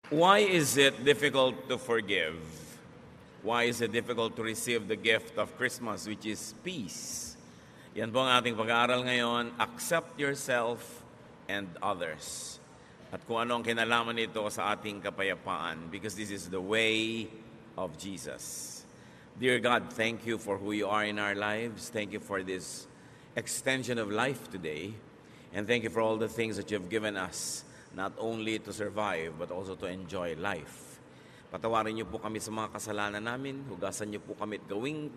Why is it difficult to forgive? Why is it difficult to receive the gift of Christmas, which is peace? Yan po ang ating pag-aaral ngayon. Accept yourself and others. At kung ano ang kinalaman nito sa ating kapayapaan, because this is the way of Jesus. Dear God, thank you for who you are in our lives. Thank you for this extension of life today. And thank you for all the things that you've given us, not only to survive, but also to enjoy life. Patawarin niyo po kami sa mga kasalanan namin. Hugasan niyo po kami at gawing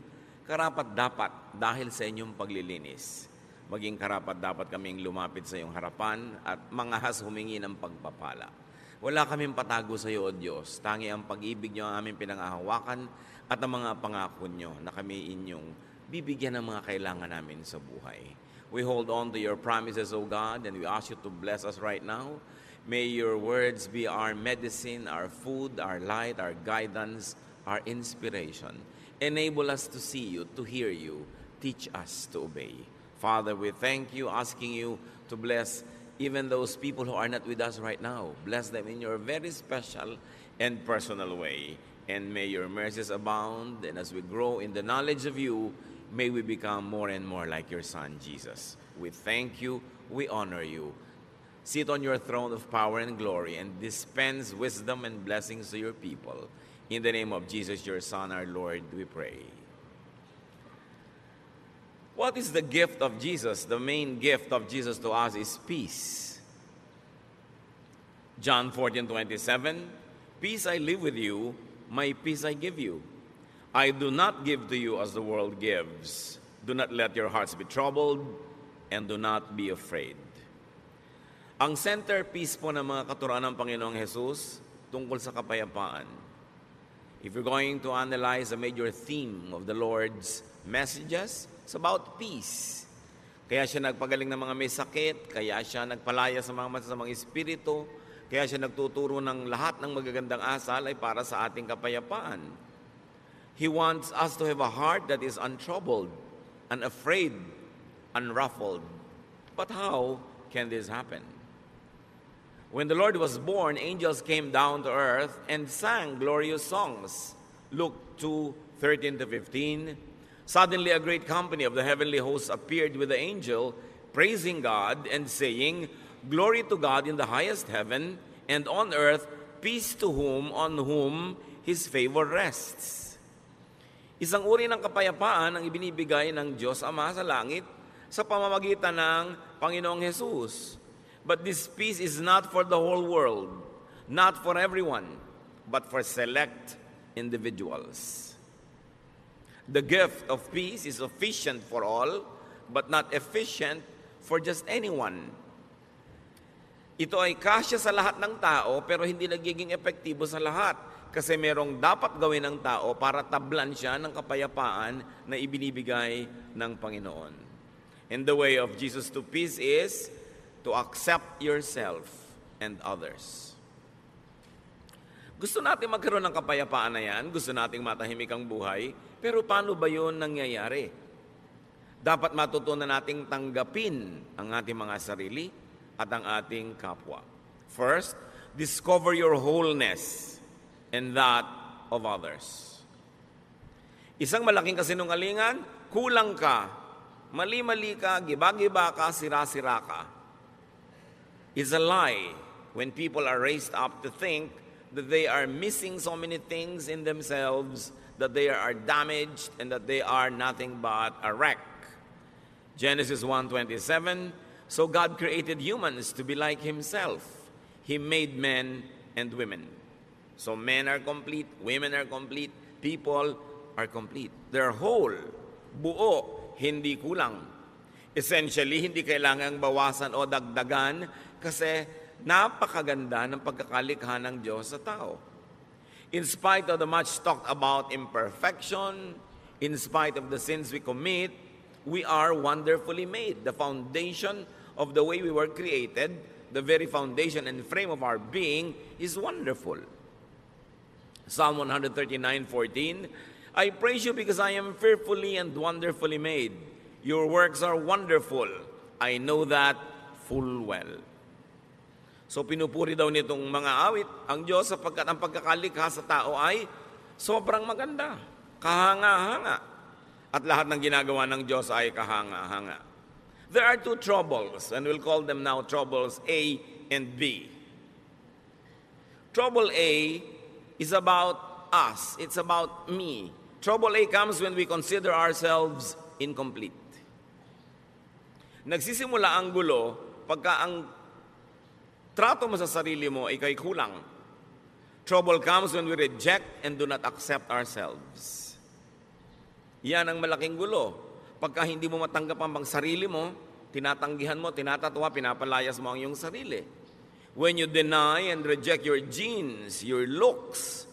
karapat-dapat dahil sa inyong paglilinis. Maging karapat-dapat kaming lumapit sa iyong harapan at mangahas humingi ng pagpapala. Wala kaming patago sa iyo, O Diyos. Tangi ang pag-ibig niyo ang aming pinangahawakan at ang mga pangako niyo na kami inyong bibigyan ng mga kailangan namin sa buhay. We hold on to your promises, O God, and we ask you to bless us right now. May your words be our medicine, our food, our light, our guidance, our inspiration. Enable us to see you, to hear you. Teach us to obey. Father, we thank you, asking you to bless even those people who are not with us right now. Bless them in your very special and personal way. And may your mercies abound, and as we grow in the knowledge of you, may we become more and more like your Son, Jesus. We thank you, we honor you. Sit on your throne of power and glory and dispense wisdom and blessings to your people. In the name of Jesus, your Son, our Lord, we pray. What is the gift of Jesus? The main gift of Jesus to us is peace. John 14:27, peace I leave with you, my peace I give you. I do not give to you as the world gives. Do not let your hearts be troubled, and do not be afraid. Ang centerpiece po ng mga katuruan ng Panginoong Jesus tungkol sa kapayapaan. If you're going to analyze a major theme of the Lord's messages, it's about peace. Kaya siya nagpagaling ng mga may sakit, kaya siya nagpalaya sa mga masasamang espiritu, kaya siya nagtuturo ng lahat ng magagandang asal ay para sa ating kapayapaan. He wants us to have a heart that is untroubled, unafraid, unruffled. But how can this happen? When the Lord was born, angels came down to earth and sang glorious songs. Luke 2:13-15. Suddenly a great company of the heavenly hosts appeared with the angel, praising God and saying, Glory to God in the highest heaven, and on earth peace to on whom His favor rests. Isang uri ng kapayapaan ang ibinibigay ng Diyos Ama sa langit sa pamamagitan ng Panginoong Jesus. But this peace is not for the whole world, not for everyone, but for select individuals. The gift of peace is sufficient for all, but not efficient for just anyone. Ito ay kasya sa lahat ng tao, pero hindi nagiging epektibo sa lahat. Kasi merong dapat gawin ng tao para tablan siya ng kapayapaan na ibinibigay ng Panginoon. And the way of Jesus to peace is to accept yourself and others. Gusto natin magkaroon ng kapayapaan na yan, gusto nating matahimik ang buhay, pero paano ba yun nangyayari? Dapat matutunan nating tanggapin ang ating mga sarili at ang ating kapwa. First, discover your wholeness and that of others. Isang malaking kasinungalingan, kulang ka, mali-mali ka, giba-giba ka, sira-sira ka. It's a lie when people are raised up to think that they are missing so many things in themselves, that they are damaged, and that they are nothing but a wreck. Genesis 1:27, so God created humans to be like Himself. He made men and women. So men are complete, women are complete, people are complete. They're whole, buo, hindi kulang. Essentially, hindi kailangang bawasan o dagdagan kasi napakaganda ng pagkakalikha ng Diyos sa tao. In spite of the much talked about imperfection, in spite of the sins we commit, we are wonderfully made. The foundation of the way we were created, the very foundation and frame of our being is wonderful. Psalm 139:14, I praise you because I am fearfully and wonderfully made. Your works are wonderful. I know that full well. So pinupuri daw nitong mga awit ang Diyos sapagkat ang pagkakalikha sa tao ay sobrang maganda, kahanga-hanga. At lahat ng ginagawa ng Diyos ay kahanga-hanga. There are two troubles, and we'll call them now troubles A and B. Trouble A is about us. It's about me. Trouble A comes when we consider ourselves incomplete. Nagsisimula ang gulo pagka ang trato mo sa sarili mo ay kay kulang. Trouble comes when we reject and do not accept ourselves. Yan ang malaking gulo. Pagka hindi mo matanggap ang sarili mo, tinatanggihan mo, tinatatwa, pinapalayas mo ang iyong sarili. When you deny and reject your genes, your looks,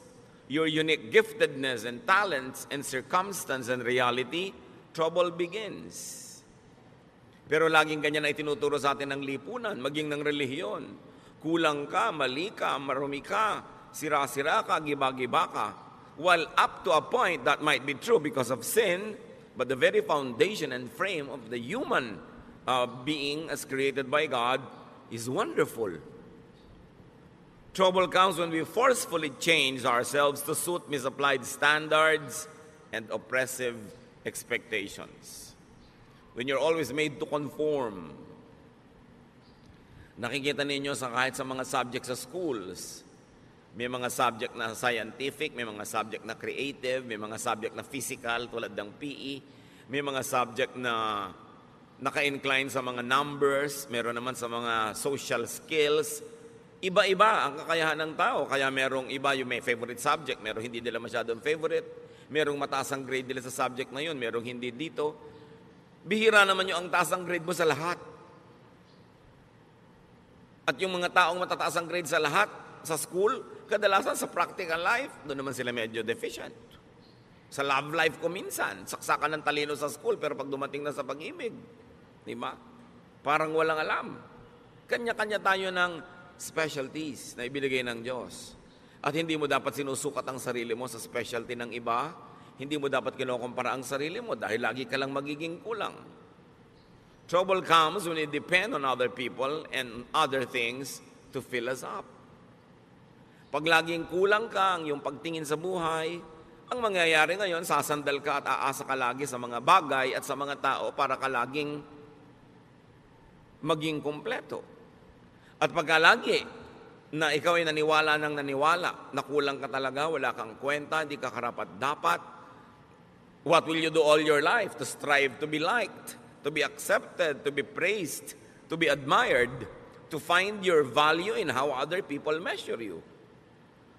your unique giftedness and talents and circumstance and reality, trouble begins. Pero laging ganyan ay tinuturo sa atin ng lipunan, maging ng relihiyon. Kulang ka, mali ka, marumi ka, sira-sira ka, giba-giba ka. While up to a point that might be true because of sin, but the very foundation and frame of the human being as created by God is wonderful. Trouble comes when we forcefully change ourselves to suit misapplied standards and oppressive expectations. When you're always made to conform. Nakikita ninyo kahit sa mga subjects sa schools, may mga subject na scientific, may mga subject na creative, may mga subject na physical tulad ng PE, may mga subject na naka-incline sa mga numbers, meron naman sa mga social skills. Iba-iba ang kakayahan ng tao, kaya merong iba yung may favorite subject, merong hindi nila masyadong favorite, merong mataas ang grade nila sa subject na yun, merong hindi dito. Bihira naman yung ang taas ang grade mo sa lahat. At yung mga taong matataas ang grade sa lahat, sa school, kadalasan sa practical life, doon naman sila medyo deficient. Sa love life ko minsan, saksakan ng talino sa school, pero pag dumating na sa pag-ibig, di ba? Parang walang alam. Kanya-kanya tayo ng specialties na ibinigay ng Diyos. At hindi mo dapat sinusukat ang sarili mo sa specialty ng iba. Hindi mo dapat kinukumpara ang sarili mo dahil lagi ka lang magiging kulang. Trouble comes when we depend on other people and other things to fill us up. Pag laging kulang ka ang iyong pagtingin sa buhay, ang mangyayari ngayon, sasandal ka at aasa ka lagi sa mga bagay at sa mga tao para ka laging maging kumpleto. At pagka lagi na ikaw ay naniwala na kulang ka talaga, wala kang kwenta, hindi ka karapat-dapat, what will you do all your life? To strive to be liked, to be accepted, to be praised, to be admired, to find your value in how other people measure you.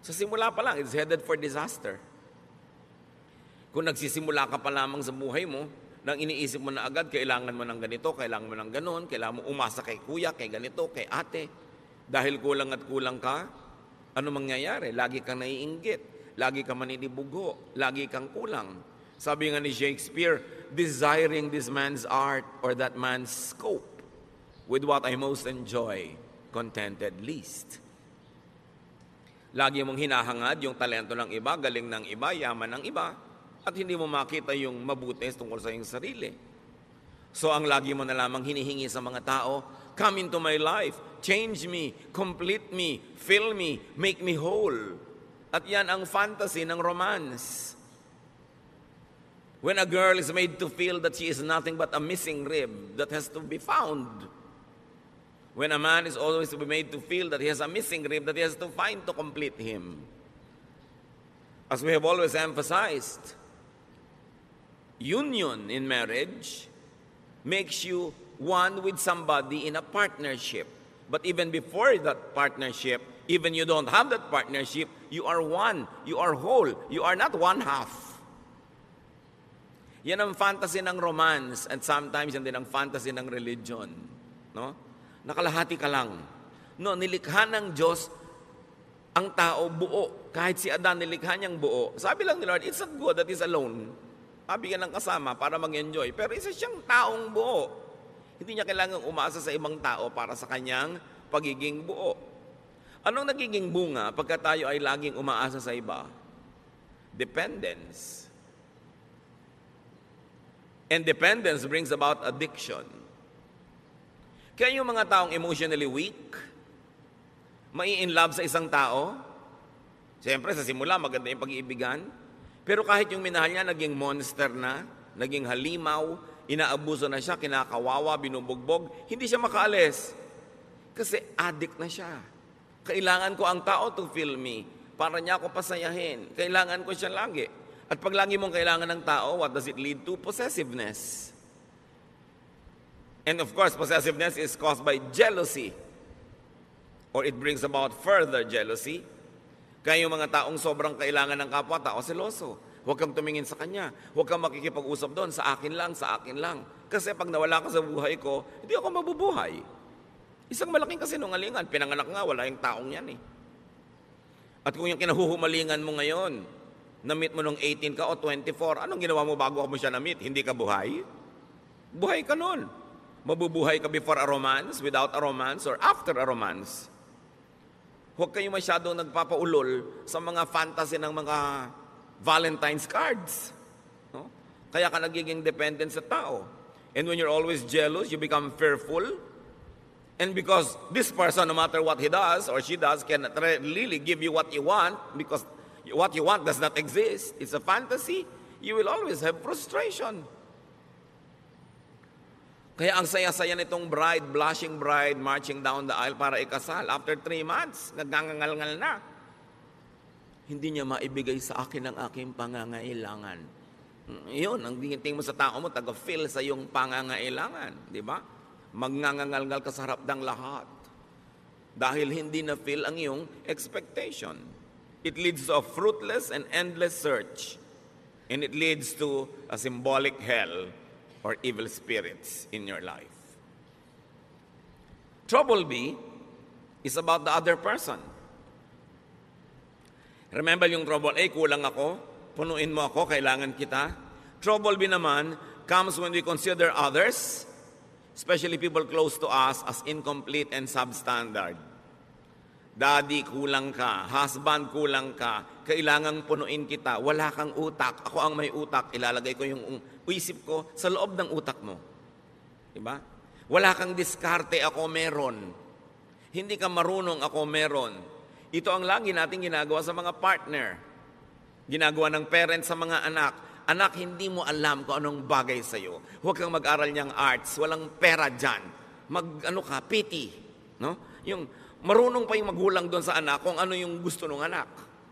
Sa simula pa lang, it's headed for disaster. Kung nagsisimula ka pa lamang sa buhay mo, nang iniisip mo na agad, kailangan mo ng ganito, kailangan mo ng ganon, kailangan mo umasa kay kuya, kay ganito, kay ate. Dahil kulang at kulang ka, ano mangyayari? Lagi kang naiinggit, lagi kang maninibugo, lagi kang kulang. Sabi nga ni Shakespeare, desiring this man's art or that man's scope, with what I most enjoy, contented least. Lagi mong hinahangad yung talento ng iba, galing ng iba, yaman ng iba, at hindi mo makita yung mabuti tungkol sa iyong sarili. So ang lagi mo na lamang hinihingi sa mga tao, come into my life, change me, complete me, fill me, make me whole. At yan ang fantasy ng romance. When a girl is made to feel that she is nothing but a missing rib that has to be found. When a man is always to be made to feel that he has a missing rib that he has to find to complete him. As we have always emphasized, union in marriage makes you one with somebody in a partnership. But even before that partnership, even you don't have that partnership, you are one, you are whole, you are not one half. Yan ang fantasy ng romance and sometimes yan din ang fantasy ng religion. No? Nakalahati ka lang. No, nilikha ng Diyos ang tao buo. Kahit si Adan nilikha niyang buo. Sabi lang ni Lord, it's not good that he's alone. Bigyan ng kasama para mag-enjoy. Pero isa siyang taong buo. Hindi niya kailangang umasa sa ibang tao para sa kanyang pagiging buo. Anong nagiging bunga pagka tayo ay laging umaasa sa iba? Dependence. And dependence brings about addiction. Kaya yung mga taong emotionally weak, mai-in love sa isang tao? Siyempre, sa simula, maganda yung pag-iibigan. Pero kahit yung minahal niya, naging monster na, naging halimaw, inaabuso na siya, kinakawawa, binubugbog, hindi siya makaalis. Kasi addict na siya. Kailangan ko ang tao to feel me, para niya ako pasayahin. Kailangan ko siya lagi. At pag lagi mong kailangan ng tao, what does it lead to? Possessiveness. And of course, possessiveness is caused by jealousy. Or it brings about further jealousy. Kaya yung mga taong sobrang kailangan ng kapwa-tao, seloso. Huwag kang tumingin sa kanya. Huwag kang makikipag-usap doon. Sa akin lang, sa akin lang. Kasi pag nawala ka sa buhay ko, hindi ako mabubuhay. Isang malaking kasinungalingan. Pinanganak nga, wala yung taong yan eh. At kung yung kinahuhumalingan mo ngayon, na-meet mo nung 18 ka o 24, anong ginawa mo bago mo siya na-meet? Hindi ka buhay? Buhay ka nun. Mabubuhay ka before a romance, without a romance, or after a romance. Huwag kayo masyadong nagpapaulol sa mga fantasy ng mga Valentine's cards. No? Kaya ka nagiging dependent sa tao. And when you're always jealous, you become fearful. And because this person, no matter what he does or she does, cannot really give you what you want, because what you want does not exist. It's a fantasy. You will always have frustration. Kaya ang saya-saya nitong bride, blushing bride, marching down the aisle para ikasal. After 3 months, nagngangal-ngal na. Hindi niya maibigay sa akin ang aking pangangailangan. Yun, ang tingin mo sa tao mo, taga-fill sa iyong pangangailangan. Di ba? Magngangal-ngal ka sa harap ng lahat. Dahil hindi na-fill ang iyong expectation. It leads to a fruitless and endless search. And it leads to a symbolic hell or evil spirits in your life. Trouble B is about the other person. Remember yung trouble A, kulang ako, punuin mo ako, kailangan kita. Trouble B naman comes when we consider others, especially people close to us, as incomplete and substandard. Daddy, kulang ka. Husband, kulang ka. Kailangang punuin kita. Wala kang utak. Ako ang may utak. Ilalagay ko yung isip ko sa loob ng utak mo. Diba? Wala kang diskarte. Ako meron. Hindi ka marunong. Ako meron. Ito ang lagi natin ginagawa sa mga partner. Ginagawa ng parents sa mga anak. Anak, hindi mo alam kung anong bagay sa'yo. Huwag kang mag-aral niyang arts. Walang pera dyan. Pity. No? Yung marunong pa yung magulang doon sa anak kung ano yung gusto ng anak.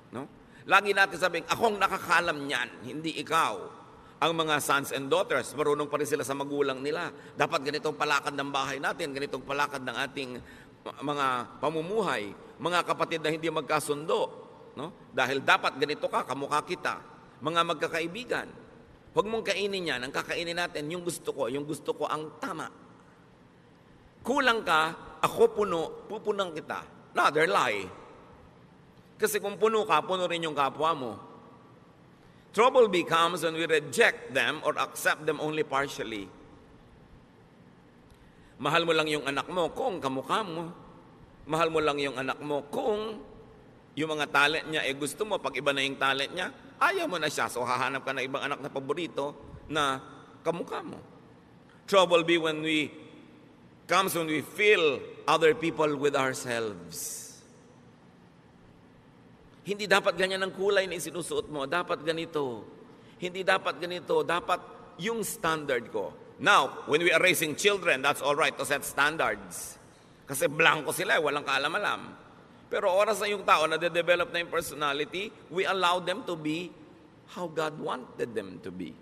No? Lagi natin sabihin, akong nakakalam niyan, hindi ikaw. Ang mga sons and daughters, marunong pa rin sila sa magulang nila. Dapat ganitong palakad ng bahay natin, ganitong palakad ng ating mga pamumuhay. Mga kapatid na hindi magkasundo. No? Dahil dapat ganito ka, kamukha kita. Mga magkakaibigan. Huwag mong kainin yan. Ang kakainin natin, yung gusto ko ang tama. Kulang ka, ako puno, pupunang kita. Another lie. Kasi kung puno ka, puno rin yung kapwa mo. Trouble becomes when we reject them or accept them only partially. Mahal mo lang yung anak mo kung kamukha mo. Mahal mo lang yung anak mo kung yung mga talent niya, gusto mo, pag iba na yung talent niya, ayaw mo na siya. So hahanap ka na ibang anak na paborito na kamukha mo. Trouble comes when we fill other people with ourselves. Hindi dapat ganyan ang kulay na isinusuot mo. Dapat ganito. Hindi dapat ganito. Dapat yung standard ko. Now, when we are raising children, that's all right to set standards. Kasi blanco sila, walang kaalam-alam. Pero oras na yung tao na de-develop na yung personality, we allow them to be how God wanted them to be.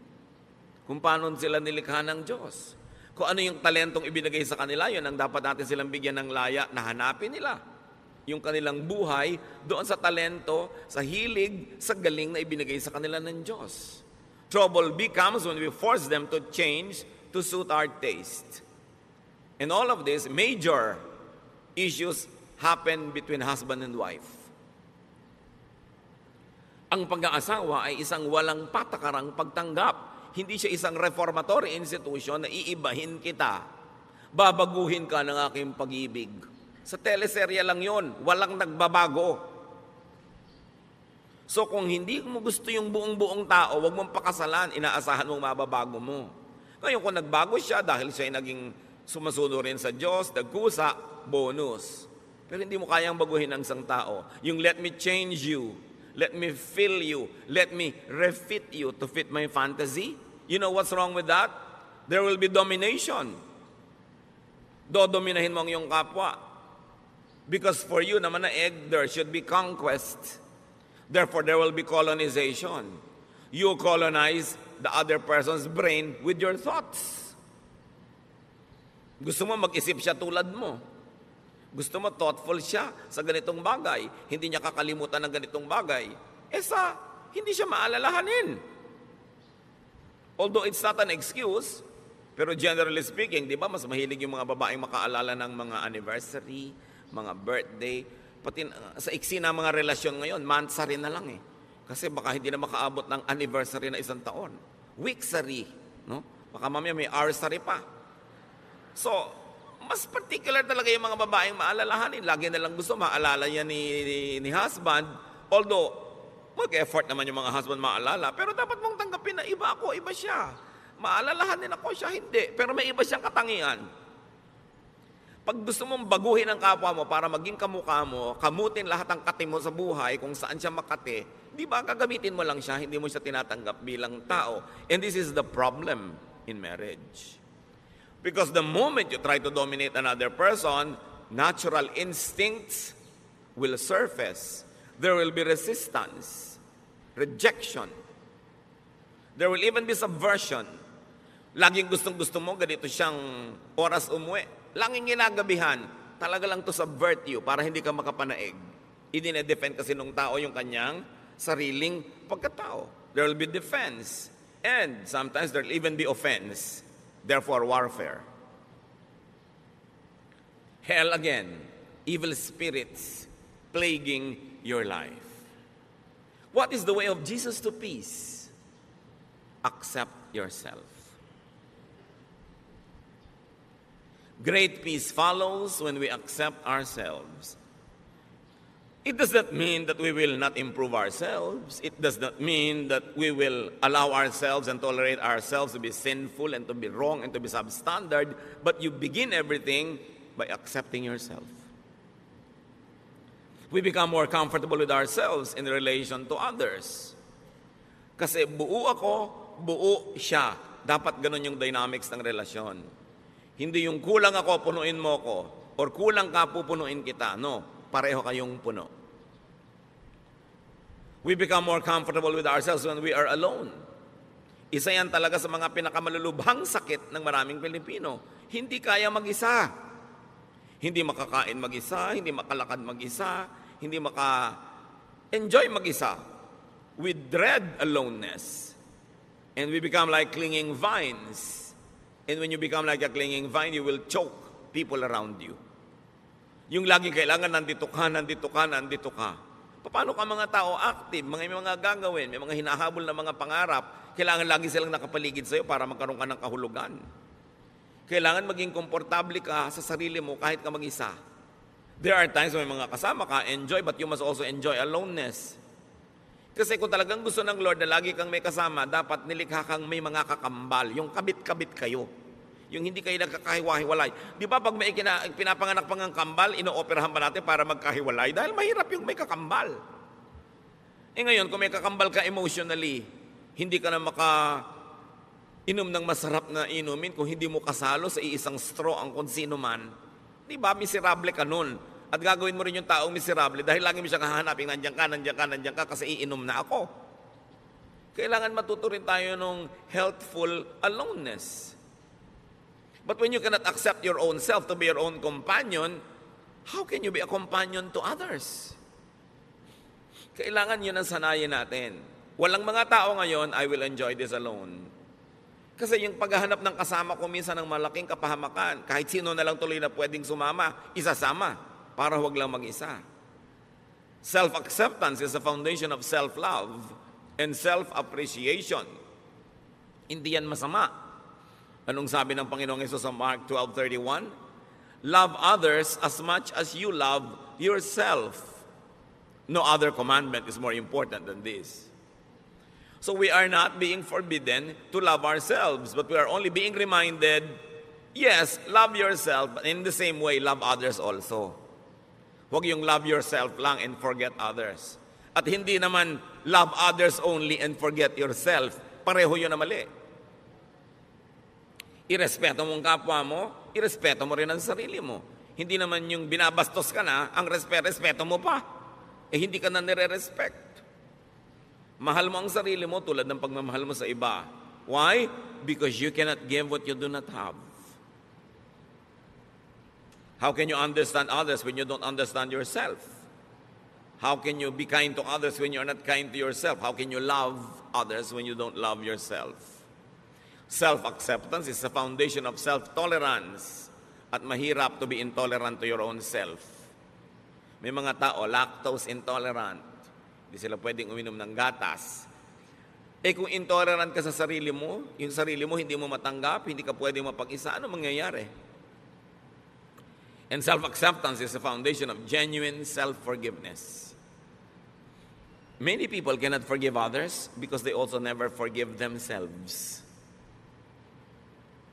Kung paano sila nilikha ng Diyos. Kung ano yung talentong ibinigay sa kanila, yun ang dapat natin silang bigyan ng laya na hanapin nila. Yung kanilang buhay doon sa talento, sa hilig, sa galing na ibinigay sa kanila ng Diyos. Trouble becomes when we force them to change to suit our taste. And all of this, major issues happen between husband and wife. Ang pag-aasawa ay isang walang patakarang pagtanggap. Hindi siya isang reformatory institution na iibahin kita. Babaguhin ka ng aking pag-ibig. Sa teleserye lang yon, walang nagbabago. So kung hindi mo gusto yung buong-buong tao, wag mong pakasalan, inaasahan mong mababago mo. Ngayon kung nagbago siya dahil siya ay naging sumusunod rin sa Diyos, nagkusa, bonus. Pero hindi mo kayang baguhin ang isang tao. Yung let me change you, let me fill you, let me refit you to fit my fantasy. You know what's wrong with that? There will be domination. Dodominahin mo ang iyong kapwa. Because for you naman na egg, there should be conquest. Therefore, there will be colonization. You colonize the other person's brain with your thoughts. Gusto mo mag-isip siya tulad mo. Gusto mo thoughtful siya sa ganitong bagay. Hindi niya kakalimutan ng ganitong bagay. Hindi siya maalalahanin. Although it's not an excuse, pero generally speaking, di ba, mas mahilig yung mga babaeng makaalala ng mga anniversary, mga birthday, pati sa iksi na mga relasyon ngayon, monthsary na lang eh. Kasi baka hindi na makaabot ng anniversary na isang taon. Weeksary, no? Baka mamaya may hoursary pa. So, mas particular talaga yung mga babaeng maalalahanin. Lagi na lang gusto maalala yan ni husband. Although, mag-effort naman yung mga husband maalala. Pero dapat mong tanggapin na iba ako, iba siya. Maalalahanin ako, siya hindi. Pero may iba siyang katangian. Pag gusto mong baguhin ang kapwa mo para maging kamukha mo, kamutin lahat ang kati mo sa buhay kung saan siya makati, di ba gagamitin mo lang siya, hindi mo siya tinatanggap bilang tao. And this is the problem in marriage. Because the moment you try to dominate another person, natural instincts will surface. There will be resistance, rejection. There will even be subversion. Laging gustong-gusto mo, ganito siyang oras umuwi. Laging ginagabihan, talaga lang to subvert you para hindi ka makapanaig. Idine-defend kasi nung tao yung kanyang sariling pagkatao. There will be defense. And sometimes there will even be offense. Therefore, warfare. Hell again, evil spirits plaguing your life. What is the way of Jesus to peace? Accept yourself. Great peace follows when we accept ourselves. It does not mean that we will not improve ourselves. It does not mean that we will allow ourselves and tolerate ourselves to be sinful and to be wrong and to be substandard. But you begin everything by accepting yourself. We become more comfortable with ourselves in relation to others. Kasi buo ako, buo siya. Dapat ganun yung dynamics ng relasyon. Hindi yung kulang ako, punuin mo ko. Or kulang ka, pupunuin kita. No. Pareho kayong puno. We become more comfortable with ourselves when we are alone. Isa yan talaga sa mga pinakamalulubhang sakit ng maraming Pilipino. Hindi kaya mag-isa. Hindi makakain mag-isa, hindi makalakad mag-isa, hindi maka-enjoy mag-isa. We dread aloneness. And we become like clinging vines. And when you become like a clinging vine, you will choke people around you. Yung lagi kailangan nandito ka, nandito ka, nandito ka. Paano ka mga tao active, may mga gagawin, may mga hinahabol na mga pangarap, kailangan lagi silang nakapaligid sa'yo para magkaroon ka ng kahulugan. Kailangan maging komportable ka sa sarili mo kahit ka mag-isa. There are times when may mga kasama ka, enjoy, but you must also enjoy aloneness. Kasi kung talagang gusto ng Lord na lagi kang may kasama, dapat nilikha kang may mga kakambal, yung kabit-kabit kayo. Yung hindi kayo nagkakahiwa-hiwalay. Di ba pag may pinapanganak pang ang kambal, inooperahan pa natin para magkahiwalay? Dahil mahirap yung may kakambal. Ngayon, kung may kakambal ka emotionally, hindi ka na inom ng masarap na inumin kung hindi mo kasalo sa iisang straw ang kung sino man. Di ba? Miserable ka nun. At gagawin mo rin yung taong miserable dahil lagi mo siya kahanapin, nandiyan ka kasi iinom na ako. Kailangan matuto rin tayo ng healthful aloneness. But when you cannot accept your own self to be your own companion, how can you be a companion to others? Kailangan yun ang sanayin natin. Walang mga tao ngayon, I will enjoy this alone. Kasi yung paghahanap ng kasama ko minsan ng malaking kapahamakan, kahit sino na lang tuloy na pwedeng sumama, isasama, para huwag lang mag-isa. Self-acceptance is the foundation of self-love and self-appreciation. Hindi yan masama. Anong sabi ng Panginoong Hesus sa Mark 12:31? Love others as much as you love yourself. No other commandment is more important than this. So we are not being forbidden to love ourselves, but we are only being reminded, yes, love yourself, but in the same way, love others also. Huwag yung love yourself lang and forget others. At hindi naman love others only and forget yourself. Pareho yun na mali. Irespeto mo ang kapwa mo, irespeto mo rin ang sarili mo. Hindi naman yung binabastos ka na, ang respeto mo pa. Hindi ka na nire-respect. Mahal mo ang sarili mo tulad ng pagmamahal mo sa iba. Why? Because you cannot give what you do not have. How can you understand others when you don't understand yourself? How can you be kind to others when you're not kind to yourself? How can you love others when you don't love yourself? Self-acceptance is the foundation of self-tolerance. At mahirap to be intolerant to your own self. May mga tao, lactose intolerant. Hindi sila pwedeng uminom ng gatas. Kung intolerant ka sa sarili mo, yung sarili mo hindi mo matanggap, hindi ka pwedeng mapag-isa, ano mangyayari? And self-acceptance is the foundation of genuine self-forgiveness. Many people cannot forgive others because they also never forgive themselves.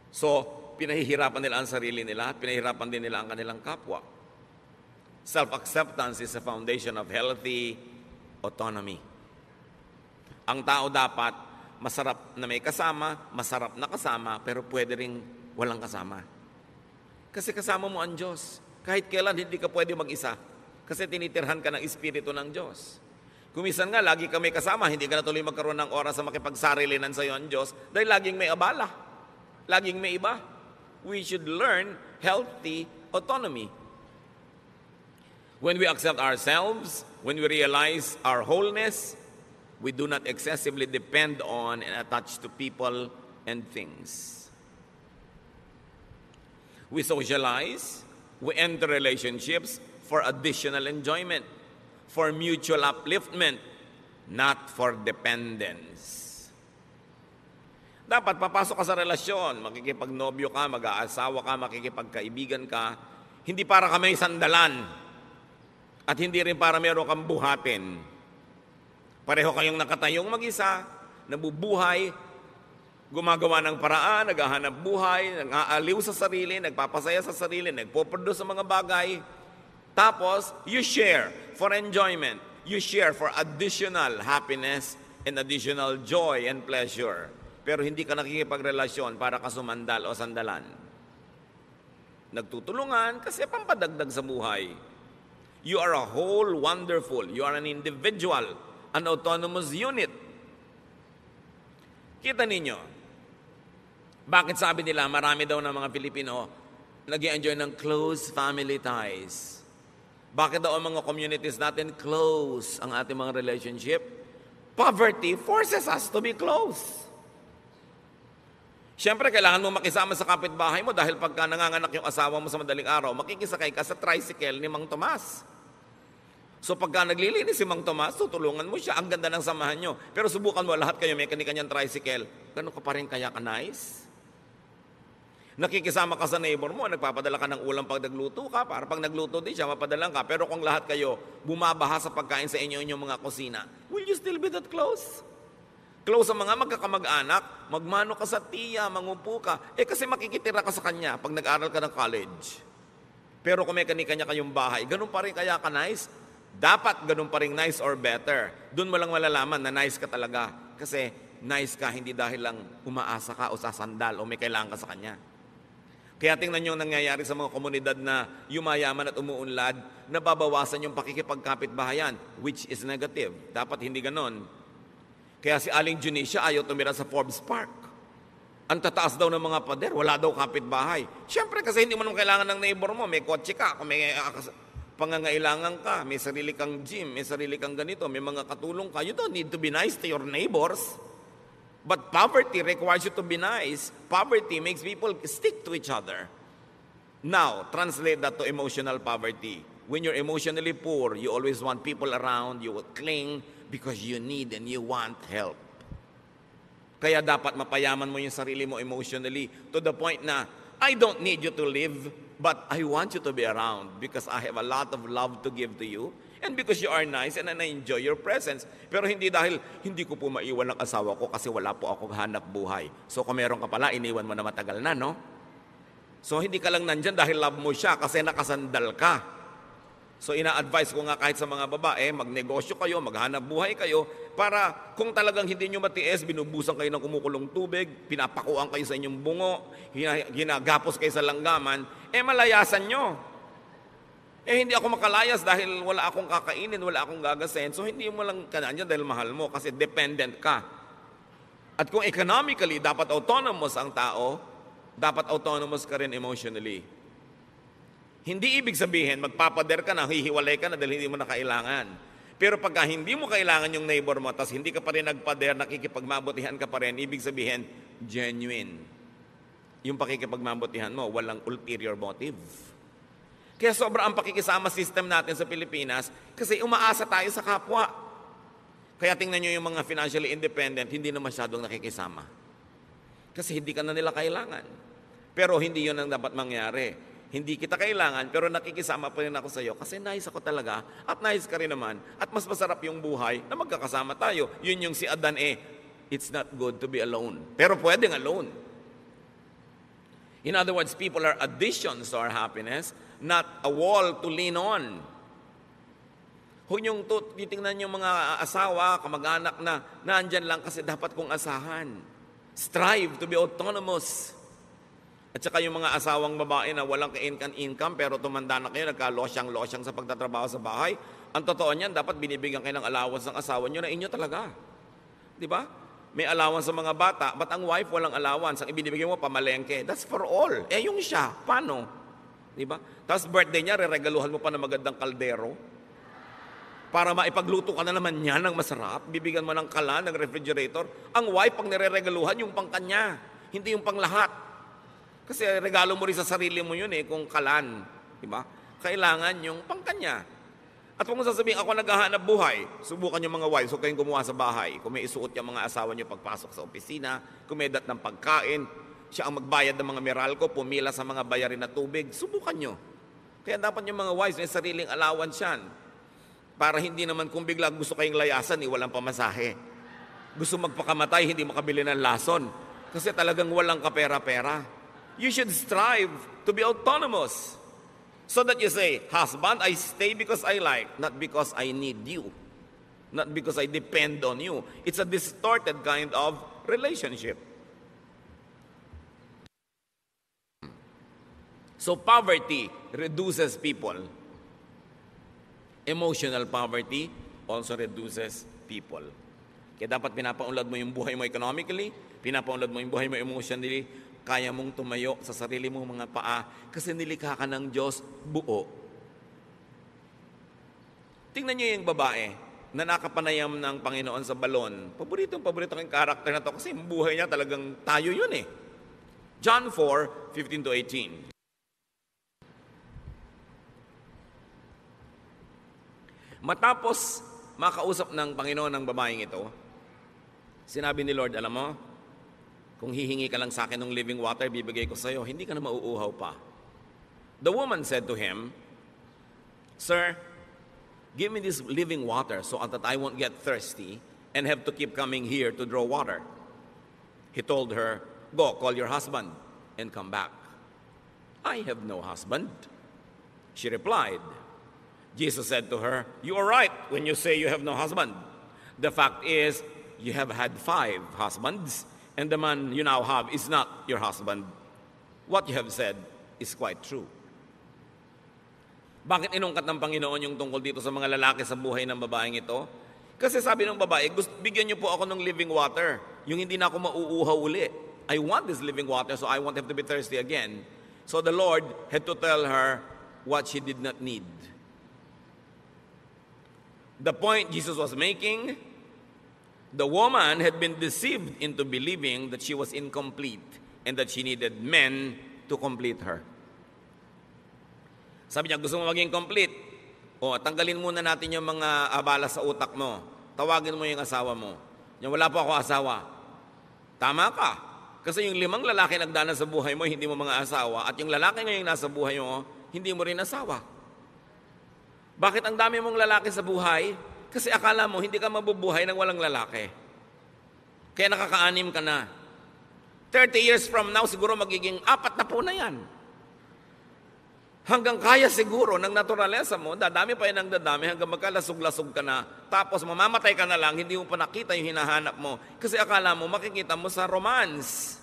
So, pinahihirapan nila ang sarili nila, pinahihirapan din nila ang kanilang kapwa. Self-acceptance is the foundation of healthy autonomy. Ang tao dapat masarap na may kasama, masarap na kasama, pero pwede ring walang kasama. Kasi kasama mo ang Diyos. Kahit kailan hindi ka pwede mag-isa. Kasi tinitirhan ka ng Espiritu ng Diyos. Kumisan nga, lagi ka may kasama, hindi ka na tuloy magkaroon ng oras sa makipagsarilinan sa iyo ang Diyos dahil laging may abala. Laging may iba. We should learn healthy autonomy. When we accept ourselves, when we realize our wholeness, we do not excessively depend on and attach to people and things. We socialize, we enter relationships for additional enjoyment, for mutual upliftment, not for dependence. Dapat papasok ka sa relasyon, makikipagnobyo ka, mag-aasawa ka, makikipagkaibigan ka, hindi para ka may sandalan at hindi rin para meron kang buhatin. Pareho kayong nakatayong mag-isa, nabubuhay, gumagawa ng paraan, naghahanap buhay, nag-aaliw sa sarili, nagpapasaya sa sarili, nagpo-produce sa mga bagay. Tapos, you share for enjoyment. You share for additional happiness and additional joy and pleasure. Pero hindi ka nakikipagrelasyon para ka sumandal o sandalan. Nagtutulungan kasi pampadagdag sa buhay. You are a whole, wonderful. You are an individual, an autonomous unit. Kita ninyo, bakit sabi nila marami daw ng mga Pilipino nag-i-enjoy ng close family ties? Bakit daw ang mga communities natin close ang ating mga relationship? Poverty forces us to be close. Siyempre, kailangan mo makisama sa kapitbahay mo dahil pagka nanganganak yung asawa mo sa madaling araw, makikisakay ka sa tricycle ni Mang Tomas. So pagka naglilinis si Mang Tomas, tutulungan mo siya. Ang ganda ng samahan nyo. Pero subukan mo, lahat kayo may kanya-kanyang tricycle. Ganun ka pa rin kaya ka nice? Nakikisama ka sa neighbor mo, nagpapadala ka ng ulam pag nagluto ka, para pag nagluto din siya, mapadalang ka. Pero kung lahat kayo bumabaha sa pagkain sa inyong mga kusina, will you still be that close? Close sa mga magkakamag-anak, magmano ka sa tiya, mangupo ka. Kasi makikitira ka sa kanya pag nag-aral ka ng college. Pero kung may kanya-kanya kayong bahay, ganun pa rin kaya ka nice? Dapat ganun pa rin nice or better. Doon mo lang malalaman na nice ka talaga. Kasi nice ka, hindi dahil lang umaasa ka o sasandal o may kailangan ka sa kanya. Kaya tingnan nyo nangyayari sa mga komunidad na yumayaman at umuunlad, nababawasan yung pakikipagkapit-bahayan, which is negative. Dapat hindi ganon. Kaya si Aling Junicia ayaw tumira sa Forbes Park. Ang tataas daw ng mga pader, wala daw kapitbahay. Siyempre kasi hindi mo naman kailangan ng neighbor mo, may kotse ka, kung may pangangailangan ka, may sarili kang gym, may sarili kang ganito, may mga katulong ka. You don't need to be nice to your neighbors. But poverty requires you to be nice. Poverty makes people stick to each other. Now, translate that to emotional poverty. When you're emotionally poor, you always want people around, you will cling because you need and you want help. Kaya dapat mapayaman mo yung sarili mo emotionally to the point na, I don't need you to live, but I want you to be around because I have a lot of love to give to you and because you are nice and I enjoy your presence. Pero hindi dahil hindi ko po maiwan ang asawa ko kasi wala po akong hanap buhay. So kung meron ka pala, iniwan mo na matagal na, no? So hindi ka lang nandyan dahil love mo siya kasi nakasandal ka. So ina-advise ko nga kahit sa mga babae, magnegosyo kayo, maghanap buhay kayo, para kung talagang hindi nyo matiis, binubusan kayo ng kumukulong tubig, pinapakuan kayo sa inyong bungo, ginagapos kayo sa langgaman, malayasan nyo. Hindi ako makalayas dahil wala akong kakainin, wala akong gagasin. So hindi mo lang kananya dahil mahal mo kasi dependent ka. At kung economically dapat autonomous ang tao, dapat autonomous ka rin emotionally. Hindi ibig sabihin, magpapader ka na, hihiwalay ka na dahil hindi mo na kailangan. Pero pagka hindi mo kailangan yung neighbor mo, tapos hindi ka pa rin nagpader, nakikipagmabutihan ka pa rin, ibig sabihin, genuine. Yung pakikipagmabutihan mo, walang ulterior motive. Kaya sobra ang pakikisama system natin sa Pilipinas kasi umaasa tayo sa kapwa. Kaya tingnan nyo yung mga financially independent, hindi na masyadong nakikisama. Kasi hindi ka na nila kailangan. Pero hindi yun ang dapat mangyari. Hindi kita kailangan, pero nakikisama pa rin ako sa iyo kasi nice ako talaga at nice ka rin naman at mas masarap yung buhay na magkakasama tayo. Yun yung si Adan it's not good to be alone. Pero pwedeng alone. In other words, people are additions to our happiness, not a wall to lean on. Kung yung titingnan yung mga asawa, kamag-anak na nandyan lang kasi dapat kong asahan. Strive to be autonomous. At saka yung mga asawang babae na walang ka-income pero tumanda na kayo, nagka-losyang-losyang sa pagtatrabaho sa bahay, ang totoo niyan, dapat binibigyan kayo ng allowance ng asawa nyo na inyo talaga. Di ba? May allowance sa mga bata, but ang wife walang allowance. Ang ibinibigay mo, pamalengke. That's for all. Yung siya, paano? Di ba? Tapos birthday niya, reregaluhan mo pa ng magandang kaldero para maipagluto ka na naman niya ng masarap. Bibigyan mo ng kalan, ng refrigerator. Ang wife, pag nireregaluhan, yung pang kanya, hindi yung pang lahat. Kasi regalo mo rin sa sarili mo yun kung kalan. Diba? Kailangan yung pangkanya. At kung sasabihin, ako naghahanap buhay, subukan yung mga wives, huwag kayong gumawa sa bahay. Kung may isuot yung mga asawa nyo pagpasok sa opisina, kumedat ng pagkain, siya ang magbayad ng mga Meralco, pumila sa mga bayarin na tubig, subukan nyo. Kaya dapat yung mga wives, may sariling allowance yan. Para hindi naman kung bigla gusto kayong layasan, walang pamasahe. Gusto magpakamatay, hindi makabili ng lason. Kasi talagang walang kapera-pera. You should strive to be autonomous. So that you say, husband, I stay because I like, not because I need you. Not because I depend on you. It's a distorted kind of relationship. So poverty reduces people. Emotional poverty also reduces people. Kaya dapat pinapaunlad mo yung buhay mo economically, pinapaunlad mo yung buhay mo emotionally, kaya mong tumayo sa sarili mong mga paa kasi nilikha ka ng Diyos buo. Tingnan niyo yung babae na nakapanayam ng Panginoon sa balon. Paborito kong karakter na to kasi yung buhay niya talagang tayo yun John 4:15-18. Matapos makausap ng Panginoon ng babaeng ito, sinabi ni Lord, alam mo, kung hihingi ka lang sa akin ng living water, bibigay ko sa iyo, hindi ka na mauuhaw pa. The woman said to him, Sir, give me this living water so that I won't get thirsty and have to keep coming here to draw water. He told her, Go, call your husband and come back. I have no husband. She replied. Jesus said to her, You are right when you say you have no husband. The fact is, you have had 5 husbands, and the man you now have is not your husband. What you have said is quite true. Bakit inungkat ng Panginoon yung tungkol dito sa mga lalaki sa buhay ng babaeng ito? Kasi sabi ng babae, bigyan niyo po ako ng living water. Yung hindi na ako mauuhaw uli. I want this living water so I won't have to be thirsty again. So the Lord had to tell her what she did not need. The point Jesus was making, the woman had been deceived into believing that she was incomplete and that she needed men to complete her. Sabi niya, gusto mo maging complete? Tanggalin muna natin yung mga abala sa utak mo. Tawagin mo yung asawa mo. Wala pa ako asawa. Tama ka. Kasi yung 5 lalaki nagdana sa buhay mo, hindi mo mga asawa. At yung lalaki ngayong nasa buhay mo, hindi mo rin asawa. Bakit ang dami mong lalaki sa buhay? Kasi akala mo, hindi ka mabubuhay ng walang lalaki. Kaya nakaka-anim ka na. 30 years from now, siguro magiging 4 na po na yan. Hanggang kaya siguro ng naturalesa mo, dadami pa yan ng dadami hanggang magkalasog-lasog ka na. Tapos mamamatay ka na lang, hindi mo pa nakita yung hinahanap mo. Kasi akala mo, makikita mo sa romance.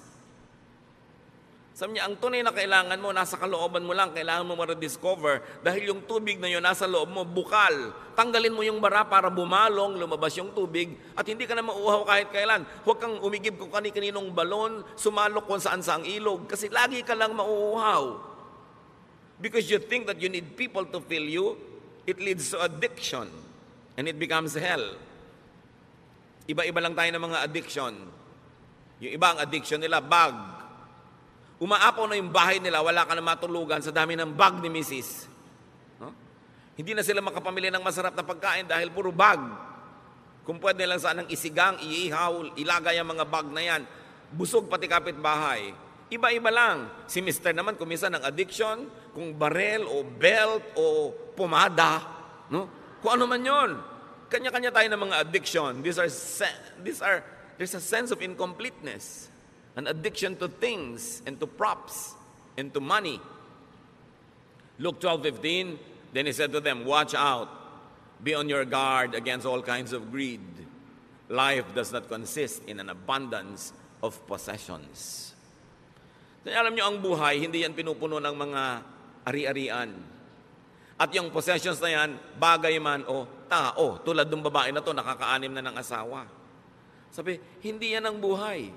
Sabi niya, ang tunay na kailangan mo, nasa kalooban mo lang, kailangan mo ma-rediscover. Dahil yung tubig na yun, nasa loob mo, bukal. Tanggalin mo yung bara para bumalong, lumabas yung tubig, at hindi ka na mauuhaw kahit kailan. Huwag kang umigib kung kani-kaninong balon, sumalok kung saan sa ang ilog, kasi lagi ka lang mauuhaw. Because you think that you need people to fill you, it leads to addiction. And it becomes hell. Iba-iba lang tayo ng mga addiction. Yung iba ang addiction nila, bag. Umaapaw na yung bahay nila, wala ka na matulugan sa dami ng bag ni Mrs. No? Hindi na sila makapamili ng masarap na pagkain dahil puro bag. Kung pwede lang sanang isigang, iihaw, ilagay ang mga bag na yan. Busog pati kapitbahay. Iba-iba lang. Si Mr. naman, kung minsan ang addiction, kung barel o belt o pomada, no? Kung ano man yon. Kanya-kanya tayo ng mga addiction. There's a sense of incompleteness. An addiction to things and to props and to money. Luke 12:15, then he said to them, watch out. Be on your guard against all kinds of greed. Life does not consist in an abundance of possessions. Alam nyo, ang buhay, hindi yan pinupuno ng mga ari-arian. At yung possessions na yan, bagay man o tao, tulad ng babae na to, nakakaanim na ng asawa. Sabi, hindi yan ang buhay.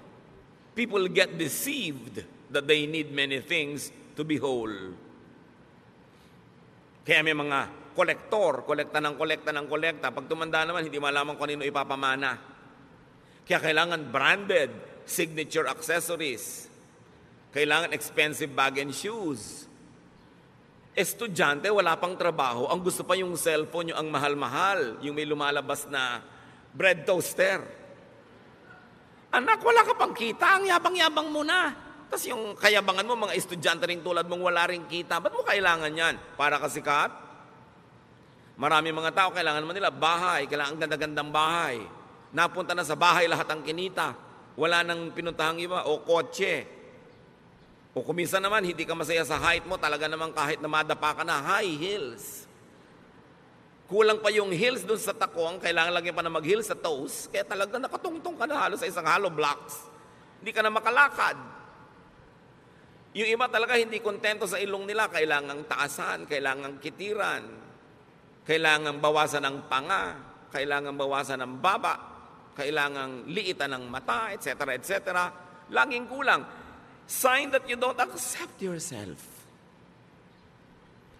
People get deceived that they need many things to be whole. Kaya may mga kolekta ng kolekta. Pag tumanda naman, hindi malaman kung ano ipapamana. Kaya kailangan branded, signature accessories. Kailangan expensive bag and shoes. Estudyante, wala pang trabaho. Ang gusto pa yung cellphone, yung ang mahal-mahal. Yung may lumalabas na bread toaster. Anak, wala ka pang kita. Ang yabang-yabang mo na. Tapos yung kayabangan mo, mga estudyante rin tulad mong wala rin kita. Ba't mo kailangan yan? Para kasikat? Marami mga tao, kailangan naman nila bahay. Kailangan ganda-gandang bahay. Napunta na sa bahay lahat ang kinita. Wala nang pinuntahang iba. O kotse. O kuminsan naman, hindi ka masaya sa height mo, talaga naman kahit na madapa ka na, high heels. Kulang pa yung heels dun sa takong, kailangan lagi pa na mag-heels sa toes, kaya talaga nakatungtong ka na halos sa isang hollow blocks. Hindi ka na makalakad. Yung iba talaga hindi kontento sa ilong nila, kailangang taasan, kailangang kitiran, kailangang bawasan ng panga, kailangang bawasan ng baba, kailangang liitan ng mata, etc., etc. Laging kulang. Sign that you don't accept yourself.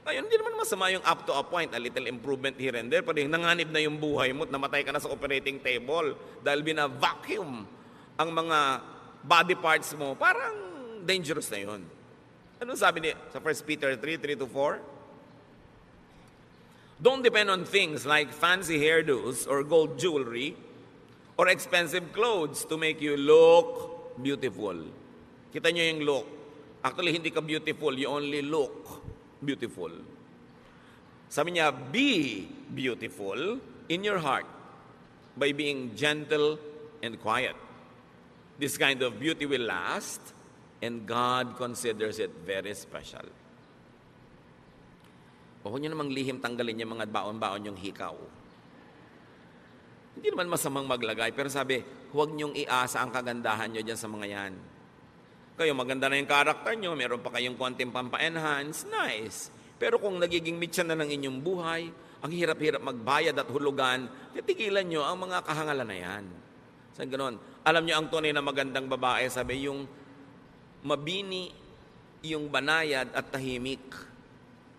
Ngayon, hindi naman masama yung up to a point, a little improvement here and there, pero yung nanganib na yung buhay mo at namatay ka na sa operating table dahil bina-vacuum ang mga body parts mo, parang dangerous na yun. Ano sabi niya sa 1 Peter 3:3-4? Don't depend on things like fancy hairdos or gold jewelry or expensive clothes to make you look beautiful. Kita nyo yung look. Actually, hindi ka beautiful. You only look beautiful. Sabi niya, be beautiful in your heart by being gentle and quiet. This kind of beauty will last, and God considers it very special. Huwag nyo namang lihim tanggalin yung mga baon-baon yung hikaw. Hindi naman masamang maglagay, pero sabi, huwag nyong iasa ang kagandahan nyo dyan sa mga yan. Kayo, maganda na yung karakter nyo, meron pa kayong konting pampa-enhance, nice. Pero kung nagiging mityan na ng inyong buhay, ang hirap-hirap magbayad at hulugan, titigilan nyo ang mga kahangalan na yan. Sa ganon, alam nyo ang tunay na magandang babae, sabi yung mabini, yung banayad at tahimik.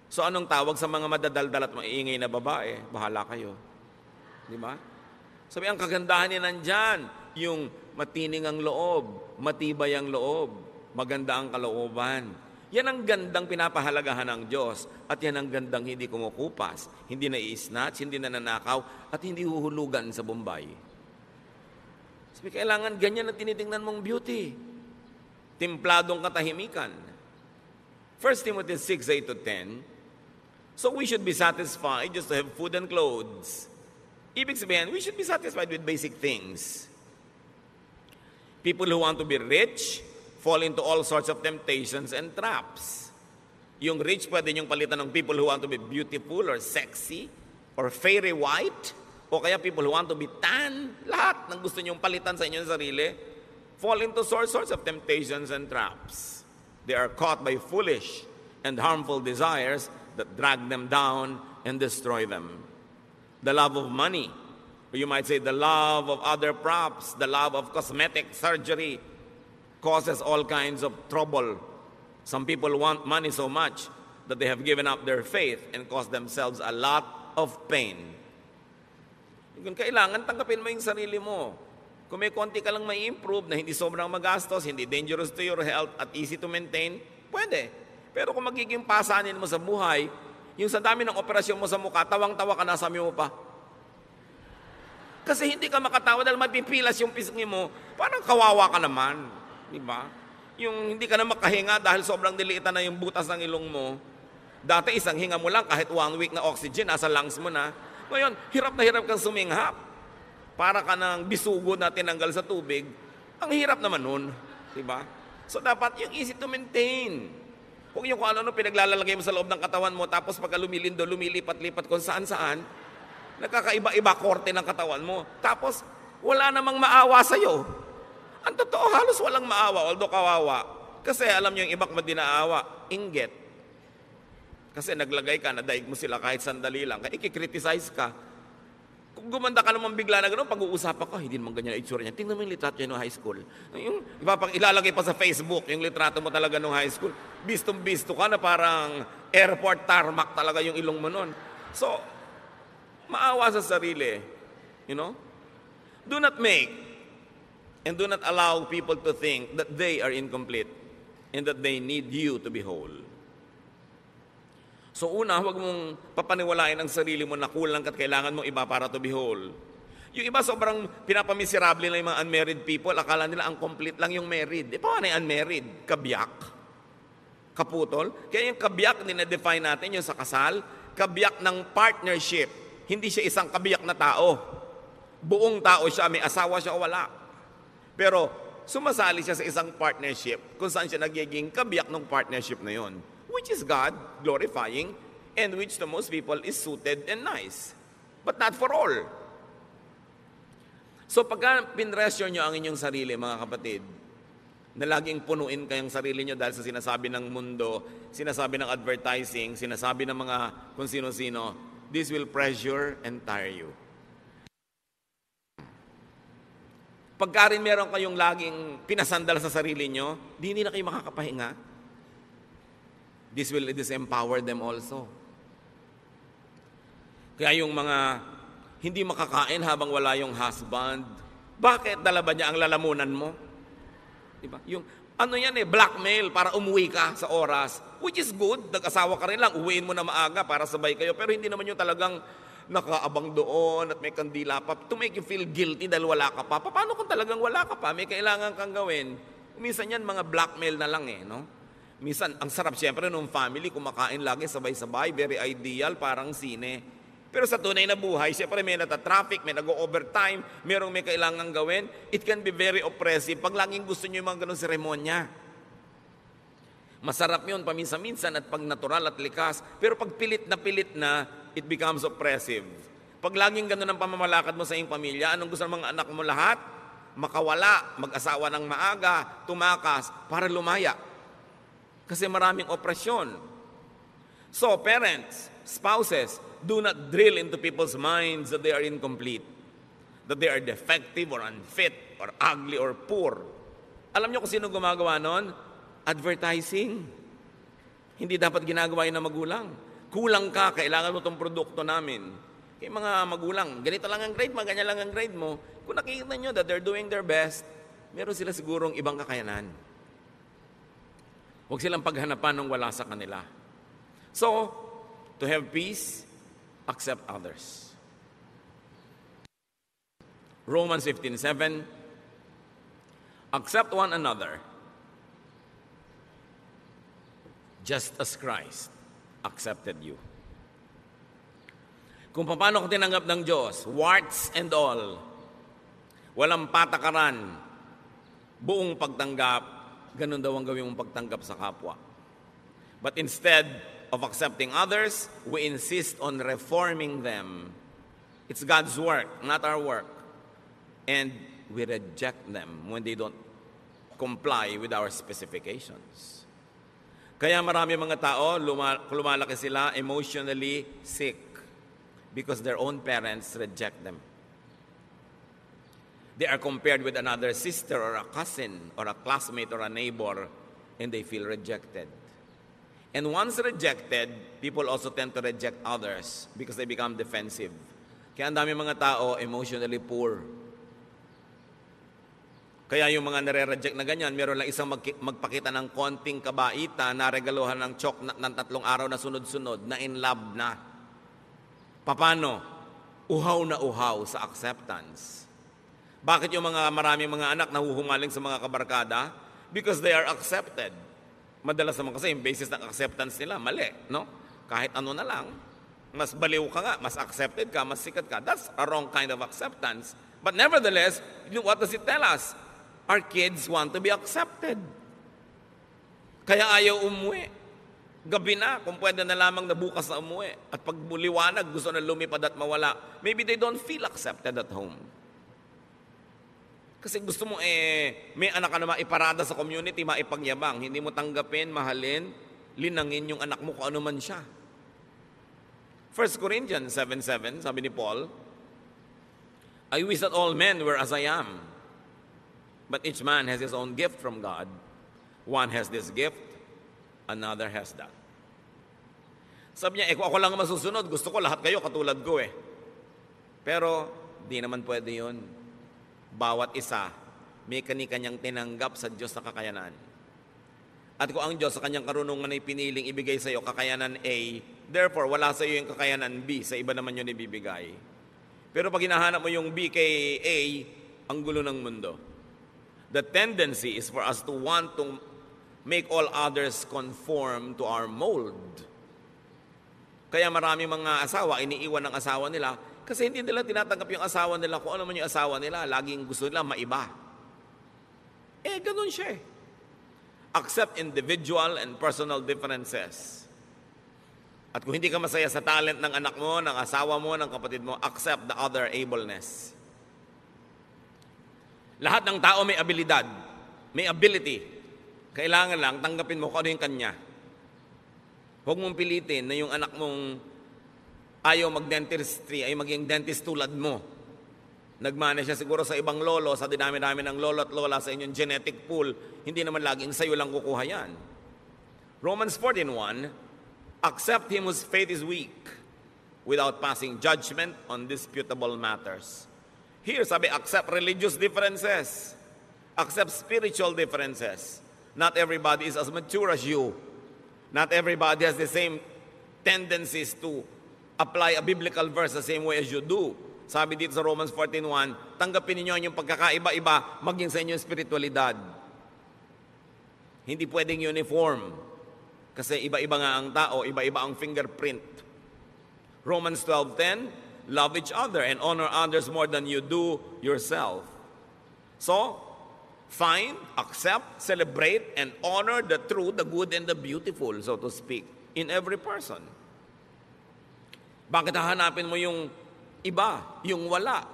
So anong tawag sa mga madadaldal at maiingay na babae? Bahala kayo. Di ba? Sabi, ang kagandahan niya nandyan, yung matining ang loob, matibay ang loob, maganda ang kalooban. Yan ang gandang pinapahalagahan ng Diyos at yan ang gandang hindi kumukupas, hindi na i-snatch, hindi na nanakaw at hindi huhulugan sa Bombay. Sabi, kailangan ganyan ang tinitingnan mong beauty. Timpladong katahimikan. 1 Timothy 6:8-10. So we should be satisfied just to have food and clothes. Ibig sabihin, we should be satisfied with basic things. People who want to be rich fall into all sorts of temptations and traps. Yung rich, pwede niyong palitan ng people who want to be beautiful or sexy or fairy white, o kaya people who want to be tan. Lahat ng gusto niyong palitan sa inyong sarili fall into all sorts of temptations and traps. They are caught by foolish and harmful desires that drag them down and destroy them. The love of money, or you might say the love of other props, the love of cosmetic surgery, causes all kinds of trouble. Some people want money so much that they have given up their faith and caused themselves a lot of pain. Kung kailangan, tanggapin mo yung sarili mo. Kung may konti ka lang may improve na hindi sobrang magastos, hindi dangerous to your health at easy to maintain, pwede. Pero kung magiging pasanin mo sa buhay, yung sa dami ng operasyon mo sa mukha, tawang-tawa ka na, sabi mo pa. Kasi hindi ka makatawa dahil mapipilas yung pisngi mo, parang kawawa ka naman. Di ba? Yung hindi ka na makahinga dahil sobrang diliitan na yung butas ng ilong mo. Dati isang hinga mo lang, kahit 1 week na oxygen, nasa lungs mo na. Ngayon, hirap na hirap kang suminghap. Para ka ng bisugo na tinanggal sa tubig. Ang hirap naman nun. Diba? So dapat yung easy to maintain. Kung yung kung ano pinaglalalagay mo sa loob ng katawan mo, tapos pagka lumilindo, lumilipat-lipat kung saan-saan, nakakaiba-iba korte ng katawan mo. Tapos, wala namang maawa sa'yo. Ang totoo, halos walang maawa, although kawawa. Kasi alam nyo yung ibang madinaawa, inggit. Kasi naglagay ka, nadaig mo sila kahit sandali lang, kaya ikikriticize ka. Kung gumanda ka naman bigla na gano'n, pag-uusapan ka, hindi naman ganyan ang itsura niya. Tingnan mo yung litrato niya noong high school. Yung, ilalagay pa sa Facebook, yung litrato mo talaga noong high school. Bistong-bisto ka na parang airport tarmac talaga yung ilong mo noon. So, maawa sa sarili. You know? Do not make and do not allow people to think that they are incomplete and that they need you to be whole. So una, huwag mong papaniwalain ang sarili mo na kulang at kailangan mong iba para to be whole. Yung iba sobrang pinapamiserable na yung mga unmarried people, akala nila ang complete lang yung married. Paano yung unmarried? Kabyak? Kaputol? Kaya yung kabyak, dinedefine natin yung sa kasal, kabyak ng partnership. Hindi siya isang kabyak na tao. Buong tao siya, may asawa siya o wala. Pero sumasali siya sa isang partnership kung saan siya nagiging kabiyak ng partnership na yon, which is God glorifying and which to most people is suited and nice. But not for all. So pagka pinressure nyo ang inyong sarili, mga kapatid, na laging punuin kayong sarili nyo dahil sa sinasabi ng mundo, sinasabi ng advertising, sinasabi ng mga kung sino-sino, this will pressure and tire you. Pagka rin meron kayong laging pinasandal sa sarili nyo, hindi na kayo makakapahinga. This will disempower them also. Kaya yung mga hindi makakain habang wala yung husband, bakit dala ba niya ang lalamunan mo? Diba? Yung ano yan blackmail para umuwi ka sa oras, which is good, nag-asawa ka rin lang, uwiin mo na maaga para sabay kayo, pero hindi naman yung talagang nakaabang doon at may kandila pa to make you feel guilty dahil wala ka pa. Paano kung talagang wala ka pa? May kailangan kang gawin. Minsan yan, mga blackmail na lang no? Minsan, ang sarap siyempre nung family, kumakain lagi sabay-sabay, very ideal, parang sine. Pero sa tunay na buhay, siyempre may nata-traffic, may nag-overtime, merong may kailangan gawin. It can be very oppressive pag laging gusto nyo yung mga ganun seremonya. Masarap yun paminsan-minsan at pag natural at likas, pero pag pilit na, it becomes oppressive. Pag laging gano'n ang pamamalakad mo sa iyong pamilya, anong gusto ng mga anak mo lahat? Makawala, mag-asawa ng maaga, tumakas, para lumaya. Kasi maraming opresyon. So, parents, spouses, do not drill into people's minds that they are incomplete, that they are defective or unfit or ugly or poor. Alam niyo kung sino gumagawa nun? Advertising. Hindi dapat ginagawa yun ng magulang. Kulang ka, kailangan mo itong produkto namin. Kaya mga magulang, ganito lang ang grade mo, ganyan lang ang grade mo. Kung nakikita nyo that they're doing their best, meron sila sigurong ibang kakayanan. Huwag silang paghanapan ng wala sa kanila. So, to have peace, accept others. Romans 15:7, accept one another, just as Christ accepted you. Kung paano ko tinanggap ng Diyos, warts and all, walang patakaran, buong pagtanggap, ganun daw ang gawin mong pagtanggap sa kapwa. But instead of accepting others, we insist on reforming them. It's God's work, not our work. And we reject them when they don't comply with our specifications. Kaya marami mga tao, lumalaki sila emotionally sick because their own parents reject them. They are compared with another sister or a cousin or a classmate or a neighbor, and they feel rejected. And once rejected, people also tend to reject others because they become defensive. Kaya ang dami mga tao emotionally poor. Kaya yung mga nare-reject na ganyan, meron lang isang magpakita ng konting kabaitan na regaluhan ng chok ng 3 araw na sunod-sunod na in love na. Paano? Uhaw na uhaw sa acceptance. Bakit yung maraming mga anak nahuhumaling sa mga kabarkada? Because they are accepted. Madalas naman kasi yung basis ng acceptance nila, mali, no? Kahit ano na lang, mas baliw ka nga, mas accepted ka, mas sikat ka. That's a wrong kind of acceptance. But nevertheless, what does it tell us? Our kids want to be accepted. Kaya ayaw umuwi. Gabi na, kung pwede na lamang na bukas na umuwi. At pag liwanag, gusto na lumipad at mawala. Maybe they don't feel accepted at home. Kasi gusto mo may anak ka na maiparada sa community, maipagyabang. Hindi mo tanggapin, mahalin, linangin yung anak mo kung ano man siya. 1 Corinthians 7:7, sabi ni Paul, I wish that all men were as I am. But each man has his own gift from God. One has this gift, another has that. Sabi niya, kung ako lang masusunod, gusto ko lahat kayo katulad ko Pero, di naman pwede yun. Bawat isa, may kani-kanyang tinanggap sa Diyos na kakayanan. At kung ang Diyos sa kanyang karunungan ay piniling ibigay sa iyo kakayanan A, therefore, wala sa iyo yung kakayanan B, sa iba naman yun ibibigay. Pero pag hinahanap mo yung B kay A, ang gulo ng mundo. The tendency is for us to want to make all others conform to our mold. Kaya marami mga asawa, iniiwan ng asawa nila kasi hindi nila tinatanggap yung asawa nila kung ano man yung asawa nila. Laging gusto nila maiba. Ganun siya Accept individual and personal differences. At kung hindi ka masaya sa talent ng anak mo, ng asawa mo, ng kapatid mo, accept the other ableness. Lahat ng tao may abilidad, may ability. Kailangan lang tanggapin mo kung ano yung kanya. Huwag mong pilitin na yung anak mong ayaw mag-dentistry ay maging dentist tulad mo. Nagmana siya siguro sa ibang lolo, sa dinami-dami ng lolo at lola sa inyong genetic pool, hindi naman laging sa'yo lang kukuha yan. Romans 14:1, accept him whose faith is weak without passing judgment on disputable matters. Here, sabi, accept religious differences. Accept spiritual differences. Not everybody is as mature as you. Not everybody has the same tendencies to apply a biblical verse the same way as you do. Sabi dito sa Romans 14:1, tanggapin ninyo yung pagkakaiba-iba maging sa inyong spiritualidad. Hindi pwedeng uniform. Kasi iba-iba nga ang tao, iba-iba ang fingerprint. Romans 12:10, love each other and honor others more than you do yourself. So, find, accept, celebrate, and honor the true, the good, and the beautiful, so to speak, in every person. Bakit hahanapin mo yung iba, yung wala?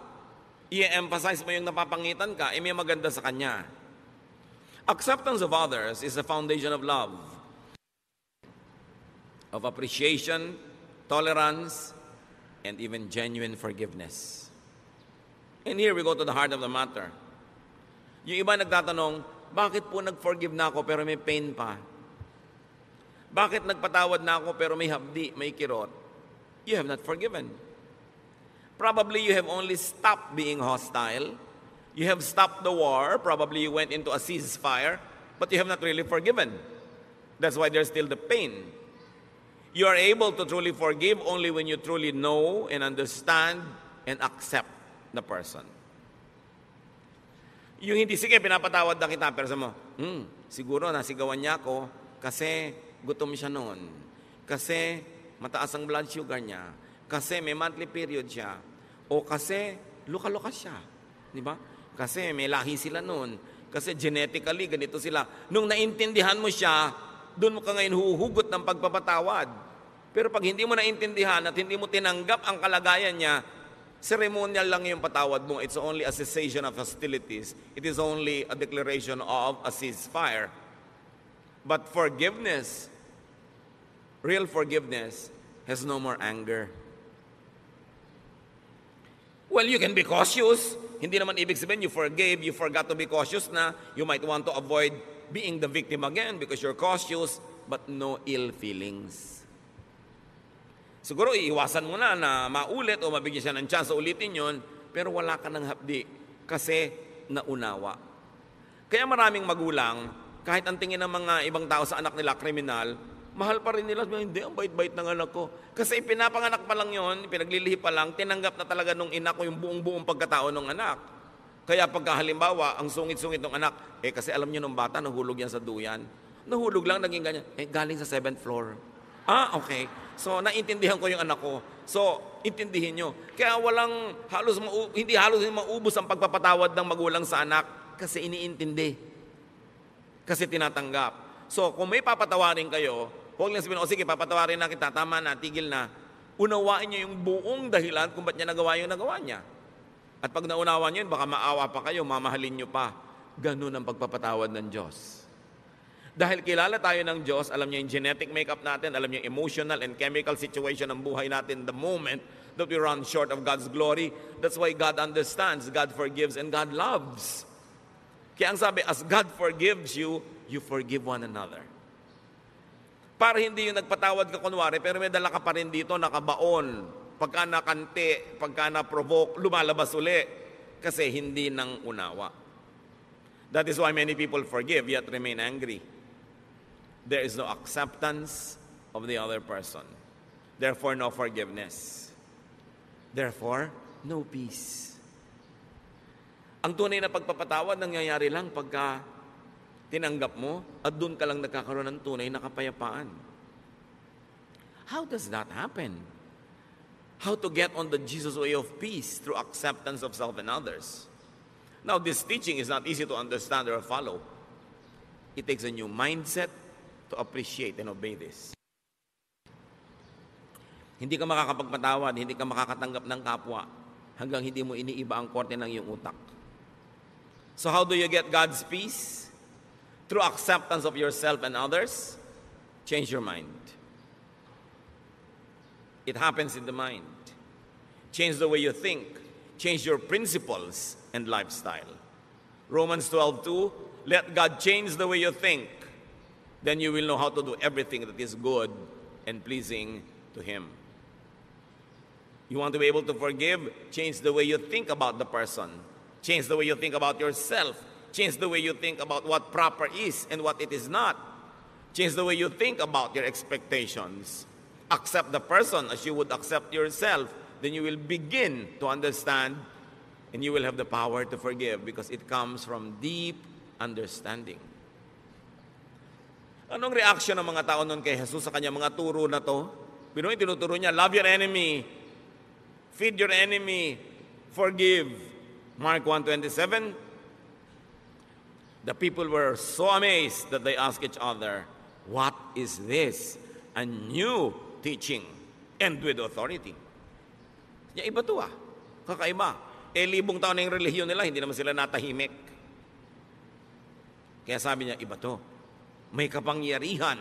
I-emphasize mo yung napapangitan ka, may maganda sa kanya. Acceptance of others is the foundation of love, of appreciation, tolerance, and even genuine forgiveness. And here we go to the heart of the matter. Yung iba nagtatanong, bakit po nag-forgive na ako pero may pain pa? Bakit nagpatawad na ako pero may hapdi, may kirot? You have not forgiven. Probably you have only stopped being hostile. You have stopped the war. Probably you went into a ceasefire, but you have not really forgiven. That's why there's still the pain. You are able to truly forgive only when you truly know and understand and accept the person. Yung hindi, sige, pinapatawad na kita, pero sa mo, siguro nasigawan niya ako kasi gutom siya noon. Kasi mataas ang blood sugar niya. Kasi may monthly period siya. O kasi luka-luka siya. Di ba? Kasi may lahi sila noon. Kasi genetically, ganito sila. Nung naintindihan mo siya, doon ka ngayon huhugot ng pagpapatawad. Pero pag hindi mo naintindihan at hindi mo tinanggap ang kalagayan niya, ceremonial lang yung patawad mo. It's only a cessation of hostilities. It is only a declaration of a ceasefire. But forgiveness, real forgiveness, has no more anger. Well, you can be cautious. Hindi naman ibig sabihin you forgave, you forgot to be cautious na. You might want to avoid being the victim again because you're cautious, but no ill feelings. Siguro iiwasan mo na maulit o mabigyan siya ng chance ulitin yon, pero wala ka ng hapdi kasi naunawa. Kaya maraming magulang, kahit ang tingin ng mga ibang tao sa anak nila kriminal, mahal pa rin nila. Hindi, ang bait-bait ng anak ko. Kasi pinapanganak pa lang yon, pinaglilihi pa lang, tinanggap na talaga nung ina ko yung buong pagkatao ng anak. Kaya pagka halimbawa, ang sungit-sungit ng anak, kasi alam niyo nung bata, nahulog yan sa duyan. Nahulog lang, naging ganyan. Galing sa 7th floor. Okay. So, naintindihan ko yung anak ko. So, intindihin nyo. Kaya hindi halos maubos ang pagpapatawad ng magulang sa anak kasi iniintindi. Kasi tinatanggap. So, kung may papatawarin kayo, huwag lang sabihin, sige, papatawarin na kita, tama na, tigil na. Unawain nyo yung buong dahilan kung ba't niya nagawa yung nagawa niya. At pag naunawa nyo yun, baka maawa pa kayo, mamahalin nyo pa. Ganun ang pagpapatawad ng Diyos. Dahil kilala tayo ng Diyos, alam niya yung genetic makeup natin, alam niya yung emotional and chemical situation ng buhay natin the moment that we run short of God's glory. That's why God understands, God forgives, and God loves. Kaya ang sabi, as God forgives you, you forgive one another. Para hindi yung nagpatawad ka kunwari, pero may dala ka pa rin dito, nakabaon. Pagka nakante, pagka na-provoke, lumalabas uli. Kasi hindi nang unawa. That is why many people forgive, yet remain angry. There is no acceptance of the other person. Therefore, no forgiveness. Therefore, no peace. Ang tunay na pagpapatawad nangyayari lang pagka tinanggap mo at doon ka lang nagkakaroon ng tunay na kapayapaan. How does that happen? How to get on the Jesus way of peace through acceptance of self and others? Now, this teaching is not easy to understand or follow. It takes a new mindset to appreciate and obey this. Hindi ka makakapagpatawad, hindi ka makakatanggap ng kapwa hanggang hindi mo iniiba ang korte ng iyong utak. So how do you get God's peace? Through acceptance of yourself and others. Change your mind. It happens in the mind. Change the way you think. Change your principles and lifestyle. Romans 12:2, let God change the way you think. Then you will know how to do everything that is good and pleasing to Him. You want to be able to forgive? Change the way you think about the person. Change the way you think about yourself. Change the way you think about what proper is and what it is not. Change the way you think about your expectations. Accept the person as you would accept yourself. Then you will begin to understand and you will have the power to forgive because it comes from deep understanding. Anong reaction ng mga tao noon kay Jesus sa kanyang mga turo na to? Pinoy, tinuturo niya, love your enemy, feed your enemy, forgive. Mark 1:27, the people were so amazed that they asked each other, what is this? A new teaching and with authority. Iba to kakaiba. Libong taon na yung relihiyon nila, hindi naman sila natahimik. Kaya sabi niya, iba to. May kapangyarihan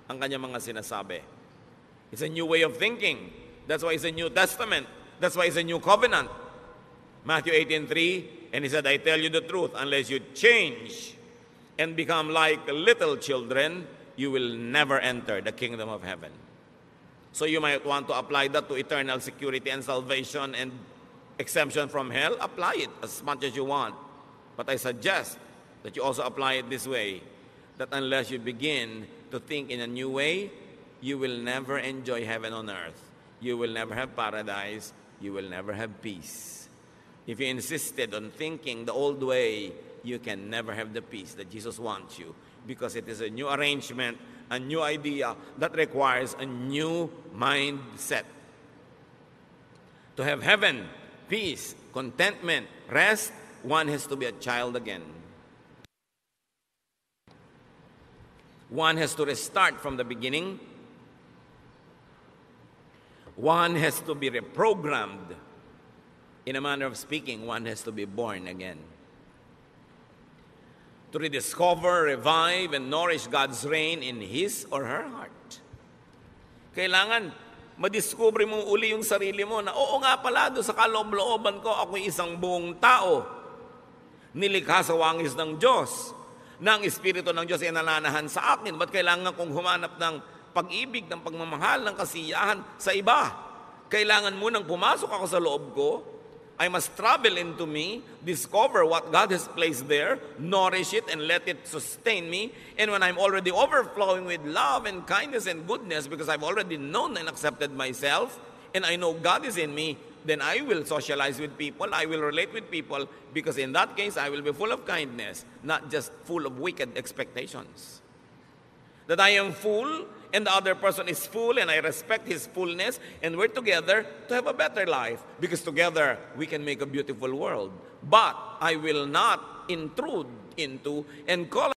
ang kanyang mga sinasabi. It's a new way of thinking. That's why it's a New Testament. That's why it's a new covenant. Matthew 18:3, and He said, I tell you the truth, unless you change and become like little children, you will never enter the kingdom of heaven. So you might want to apply that to eternal security and salvation and exemption from hell. Apply it as much as you want. But I suggest that you also apply it this way, that unless you begin to think in a new way, you will never enjoy heaven on earth. You will never have paradise. You will never have peace. If you insisted on thinking the old way, you can never have the peace that Jesus wants you, because it is a new arrangement, a new idea that requires a new mindset. To have heaven, peace, contentment, rest, one has to be a child again. One has to restart from the beginning. One has to be reprogrammed. In a manner of speaking, one has to be born again. To rediscover, revive, and nourish God's reign in his or her heart. Kailangan madiscover mo uli yung sarili mo na, oo nga pala, doon sa kaloob-looban ko, ako'y isang buong tao. Nilikha sa wangis ng Diyos. Na ang Espiritu ng Diyos ay nananahan sa akin. Ba't kailangan kong humanap ng pag-ibig, ng pagmamahal, ng kasiyahan sa iba? Kailangan munang pumasok ako sa loob ko. I must travel into me, discover what God has placed there, nourish it, and let it sustain me. And when I'm already overflowing with love and kindness and goodness, because I've already known and accepted myself, and I know God is in me, then I will socialize with people, I will relate with people, because in that case, I will be full of kindness, not just full of wicked expectations. That I am full, and the other person is full, and I respect his fullness, and we're together to have a better life, because together we can make a beautiful world. But I will not intrude into and call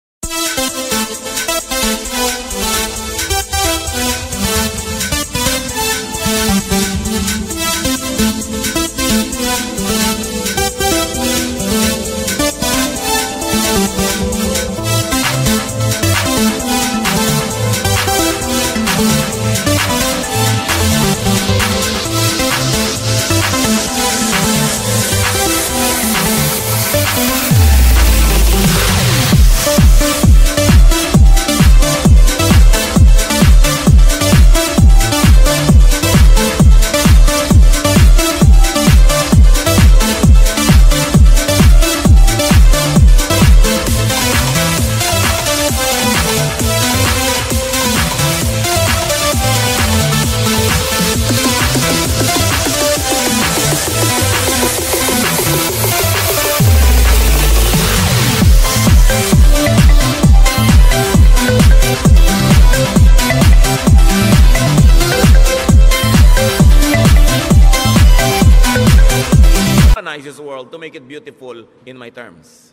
this world to make it beautiful in my terms.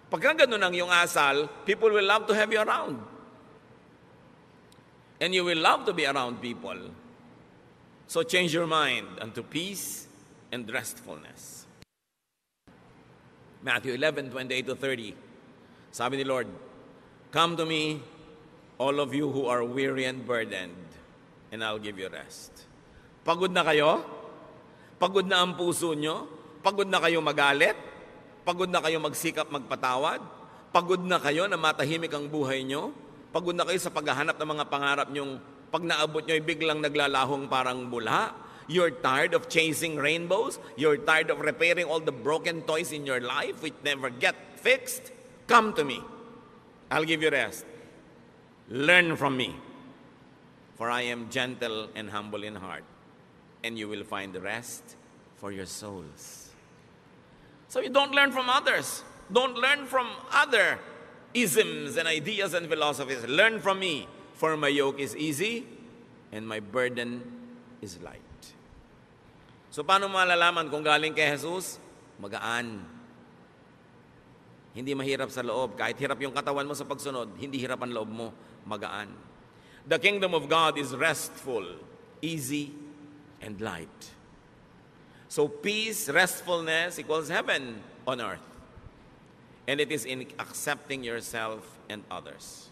Pagka ganun ang yung asal, people will love to have you around. And you will love to be around people. So change your mind unto peace and restfulness. Matthew 11:28-30. Sabi ni Lord, "Come to me, all of you who are weary and burdened, and I'll give you rest." Pagod na kayo? Pagod na ang puso nyo? Pagod na kayo magalit? Pagod na kayo magsikap magpatawad? Pagod na kayo na matahimik ang buhay nyo? Pagod na kayo sa paghahanap ng mga pangarap nyong pag naabot nyo ay biglang naglalahong parang bula? You're tired of chasing rainbows? You're tired of repairing all the broken toys in your life which never get fixed? Come to me. I'll give you rest. Learn from me. For I am gentle and humble in heart, and you will find rest for your souls. So you don't learn from others. Don't learn from other isms and ideas and philosophies. Learn from me, for my yoke is easy and my burden is light. So paano malalaman kung galing kay Jesus? Magaan. Hindi mahirap sa loob. Kahit hirap yung katawan mo sa pagsunod, hindi hirap ang loob mo. Magaan. The kingdom of God is restful, easy, and light. So peace, restfulness equals heaven on earth. And it is in accepting yourself and others.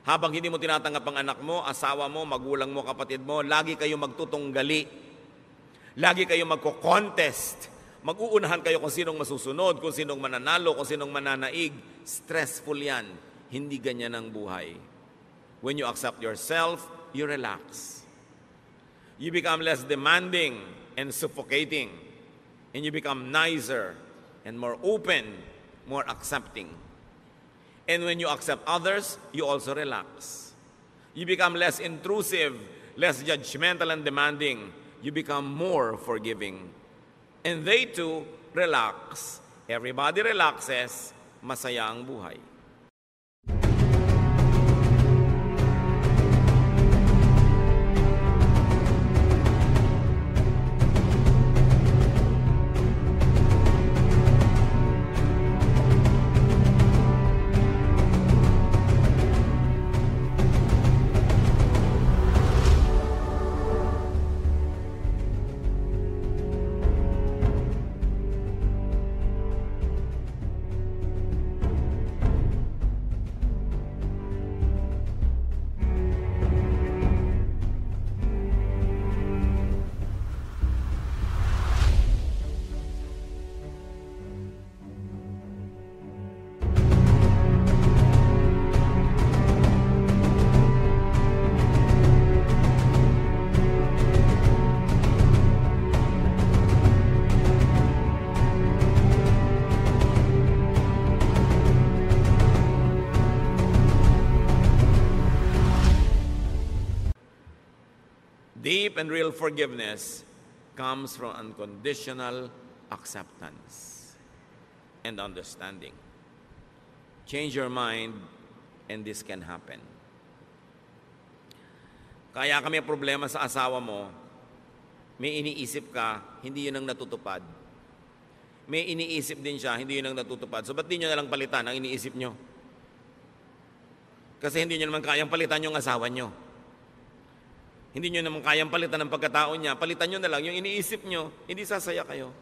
Habang hindi mo tinatanggap ang anak mo, asawa mo, magulang mo, kapatid mo, lagi kayo magtutunggali. Lagi kayo magko-contest. Mag-uunahan kayo kung sinong masusunod, kung sinong mananalo, kung sinong mananaig. Stressful yan. Hindi ganyan ang buhay. When you accept yourself, you relax. You become less demanding and suffocating. And you become nicer and more open, more accepting. And when you accept others, you also relax. You become less intrusive, less judgmental and demanding. You become more forgiving. And they too relax. Everybody relaxes, masaya ang buhay. deep and real forgiveness comes from unconditional acceptance and understanding. Change your mind, and this can happen. Kaya kami problema sa asawa mo, may iniisip ka, hindi yun ang natutupad. May iniisip din siya, hindi yun ang natutupad. So ba't di nyo nalang palitan ang iniisip nyo? Kasi hindi nyo naman kayang palitan yung asawa nyo. Hindi nyo naman kayang palitan ang pagkatao niya. Palitan nyo na lang yung iniisip nyo, hindi sasaya kayo.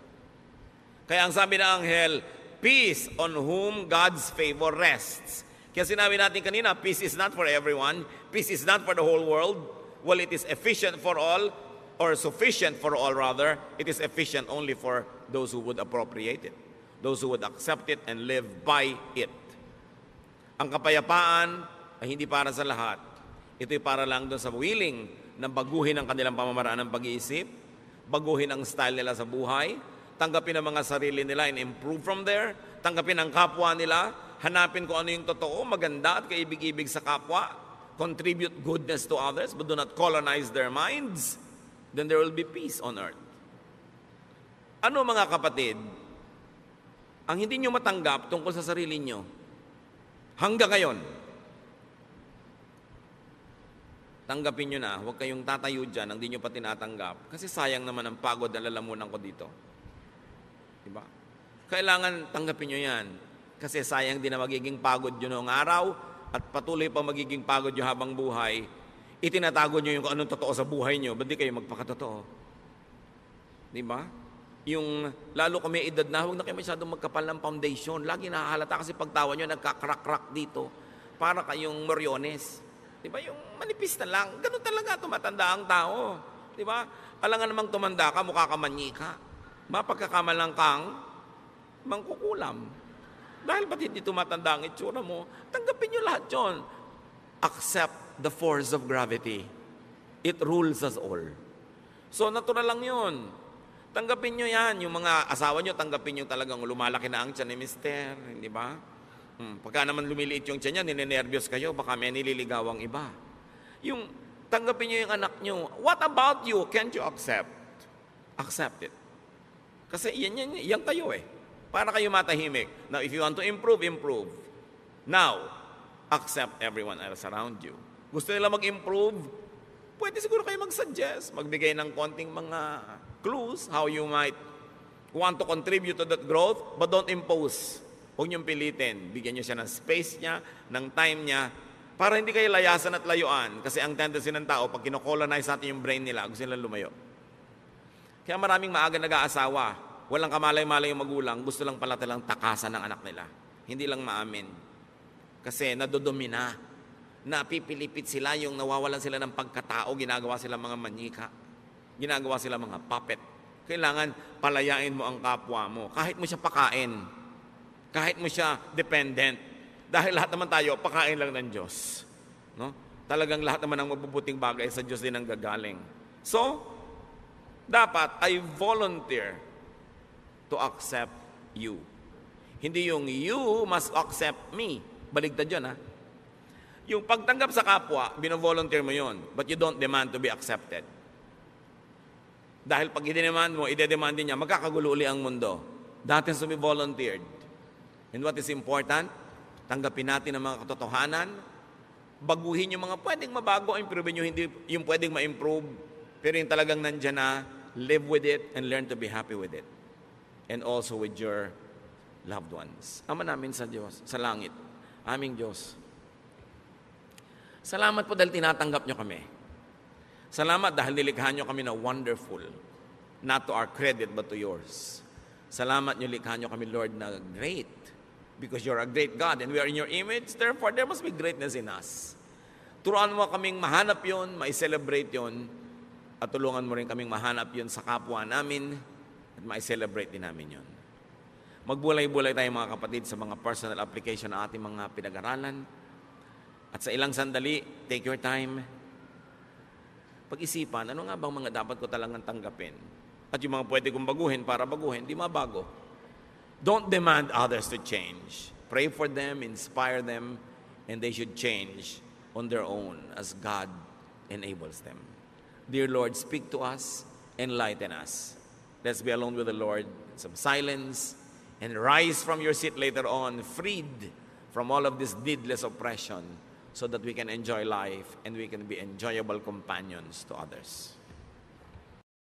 Kaya ang sabi ng anghel, peace on whom God's favor rests. Kaya sinabi natin kanina, peace is not for everyone. Peace is not for the whole world. Well, it is efficient for all, or sufficient for all rather. It is efficient only for those who would appropriate it, those who would accept it and live by it. Ang kapayapaan ay hindi para sa lahat. Ito'y para lang doon sa willing na baguhin ang kanilang pamamaraan ng pag-iisip, baguhin ang style nila sa buhay, tanggapin ang mga sarili nila and improve from there, tanggapin ang kapwa nila, hanapin kung ano yung totoo, maganda at kaibig-ibig sa kapwa, contribute goodness to others, but do not colonize their minds, then there will be peace on earth. Ano mga kapatid, ang hindi nyo matanggap tungkol sa sarili nyo, hanggang ngayon, tanggapin nyo na, huwag kayong tatayo dyan ang di nyo pa tinatanggap, kasi sayang naman ang pagod na lalamunan ko dito. Diba? Kailangan tanggapin nyo yan, kasi sayang din na magiging pagod yun noong araw, at patuloy pa magiging pagod nyo habang buhay, itinatago nyo yung kung anong totoo sa buhay nyo, ba't di kayo magpakatotoo? Diba? Yung, lalo kung may edad na, huwag na kayo masyadong magkapal ng foundation. Lagi nakahalata kasi pagtawa nyo, nagkakrak-krak dito. Para kayong moryones. Diba? Yung manipis na lang. Ganun talaga, tumatanda ang tao. Diba? Alangan namang tumanda ka, mukha ka manyika. Mapagkakamalang kang mangkukulam. Dahil ba't hindi tumatanda ang itsura mo, tanggapin nyo lahat yun. Accept the force of gravity. It rules us all. So, natural lang yun. Tanggapin nyo yan. Yung mga asawa nyo, tanggapin nyo talagang lumalaki na ang tiyan ni mister. Hindi ba? Pagka naman lumiliit yung tiyan niya, ninenervyos kayo, baka may nililigaw ang iba. Yung, tanggapin nyo yung anak nyo. What about you? Can't you accept? Accept it. Kasi yan kayo eh. Para kayo matahimik. Now, if you want to improve, improve. Now, accept everyone else around you. Gusto nila mag-improve? Pwede siguro kayo mag-suggest, magbigay ng konting mga clues how you might want to contribute to that growth, but don't impose. Huwag niyong pilitin. Bigyan niyo siya ng space niya, ng time niya, para hindi kayo layasan at layuan. Kasi ang tendency ng tao, pag kinocolonize natin yung brain nila, gusto nila lumayo. Kaya maraming maaga nag-aasawa. Walang kamalay-malay yung magulang, gusto lang pala talang takasan ng anak nila. Hindi lang maamin. Kasi nadodomina. Napipilipit sila, yung nawawalan sila ng pagkatao, ginagawa sila mga manyika. Ginagawa sila mga puppet. Kailangan palayain mo ang kapwa mo. Kahit mo siya pakain. Kahit mo siya dependent. Dahil lahat naman tayo, pakain lang ng Diyos. No? Talagang lahat naman ng mabubuting bagay sa Diyos din ang gagaling. So, dapat I volunteer to accept you. Hindi yung you must accept me. Baligtad yun, ha? Yung pagtanggap sa kapwa, bino-volunteer mo yun, but you don't demand to be accepted. Dahil pag i-demand mo, ide-demand din niya, magkakagulo uli ang mundo. That has to be volunteered. And what is important, tanggapin natin ang mga katotohanan, baguhin yung mga pwedeng mabago, improve nyo, hindi yung pwedeng ma-improve, pero yung talagang nandyan na, live with it and learn to be happy with it. And also with your loved ones. Ama namin sa Diyos, sa langit, aming Diyos. Salamat po dahil tinatanggap nyo kami. Salamat dahil nilikha nyo kami na wonderful. Not to our credit, but to yours. Salamat nyo likha nyo kami, Lord, na great. Because you're a great God and we are in your image. Therefore, there must be greatness in us. Turuan mo kaming mahanap yun, ma-celebrate yun, at tulungan mo rin kaming mahanap yun sa kapwa namin, at ma-celebrate din namin yun. Magbulay-bulay tayo mga kapatid sa mga personal application ng ating mga pinag-aralan. At sa ilang sandali, take your time. Pag-isipan, ano nga bang mga dapat ko talagang tanggapin? At yung mga pwede kong baguhin para baguhin, di mabago. Don't demand others to change. Pray for them, inspire them, and they should change on their own as God enables them. Dear Lord, speak to us, enlighten us. Let's be alone with the Lord, some silence, and rise from your seat later on, freed from all of this needless oppression, so that we can enjoy life and we can be enjoyable companions to others.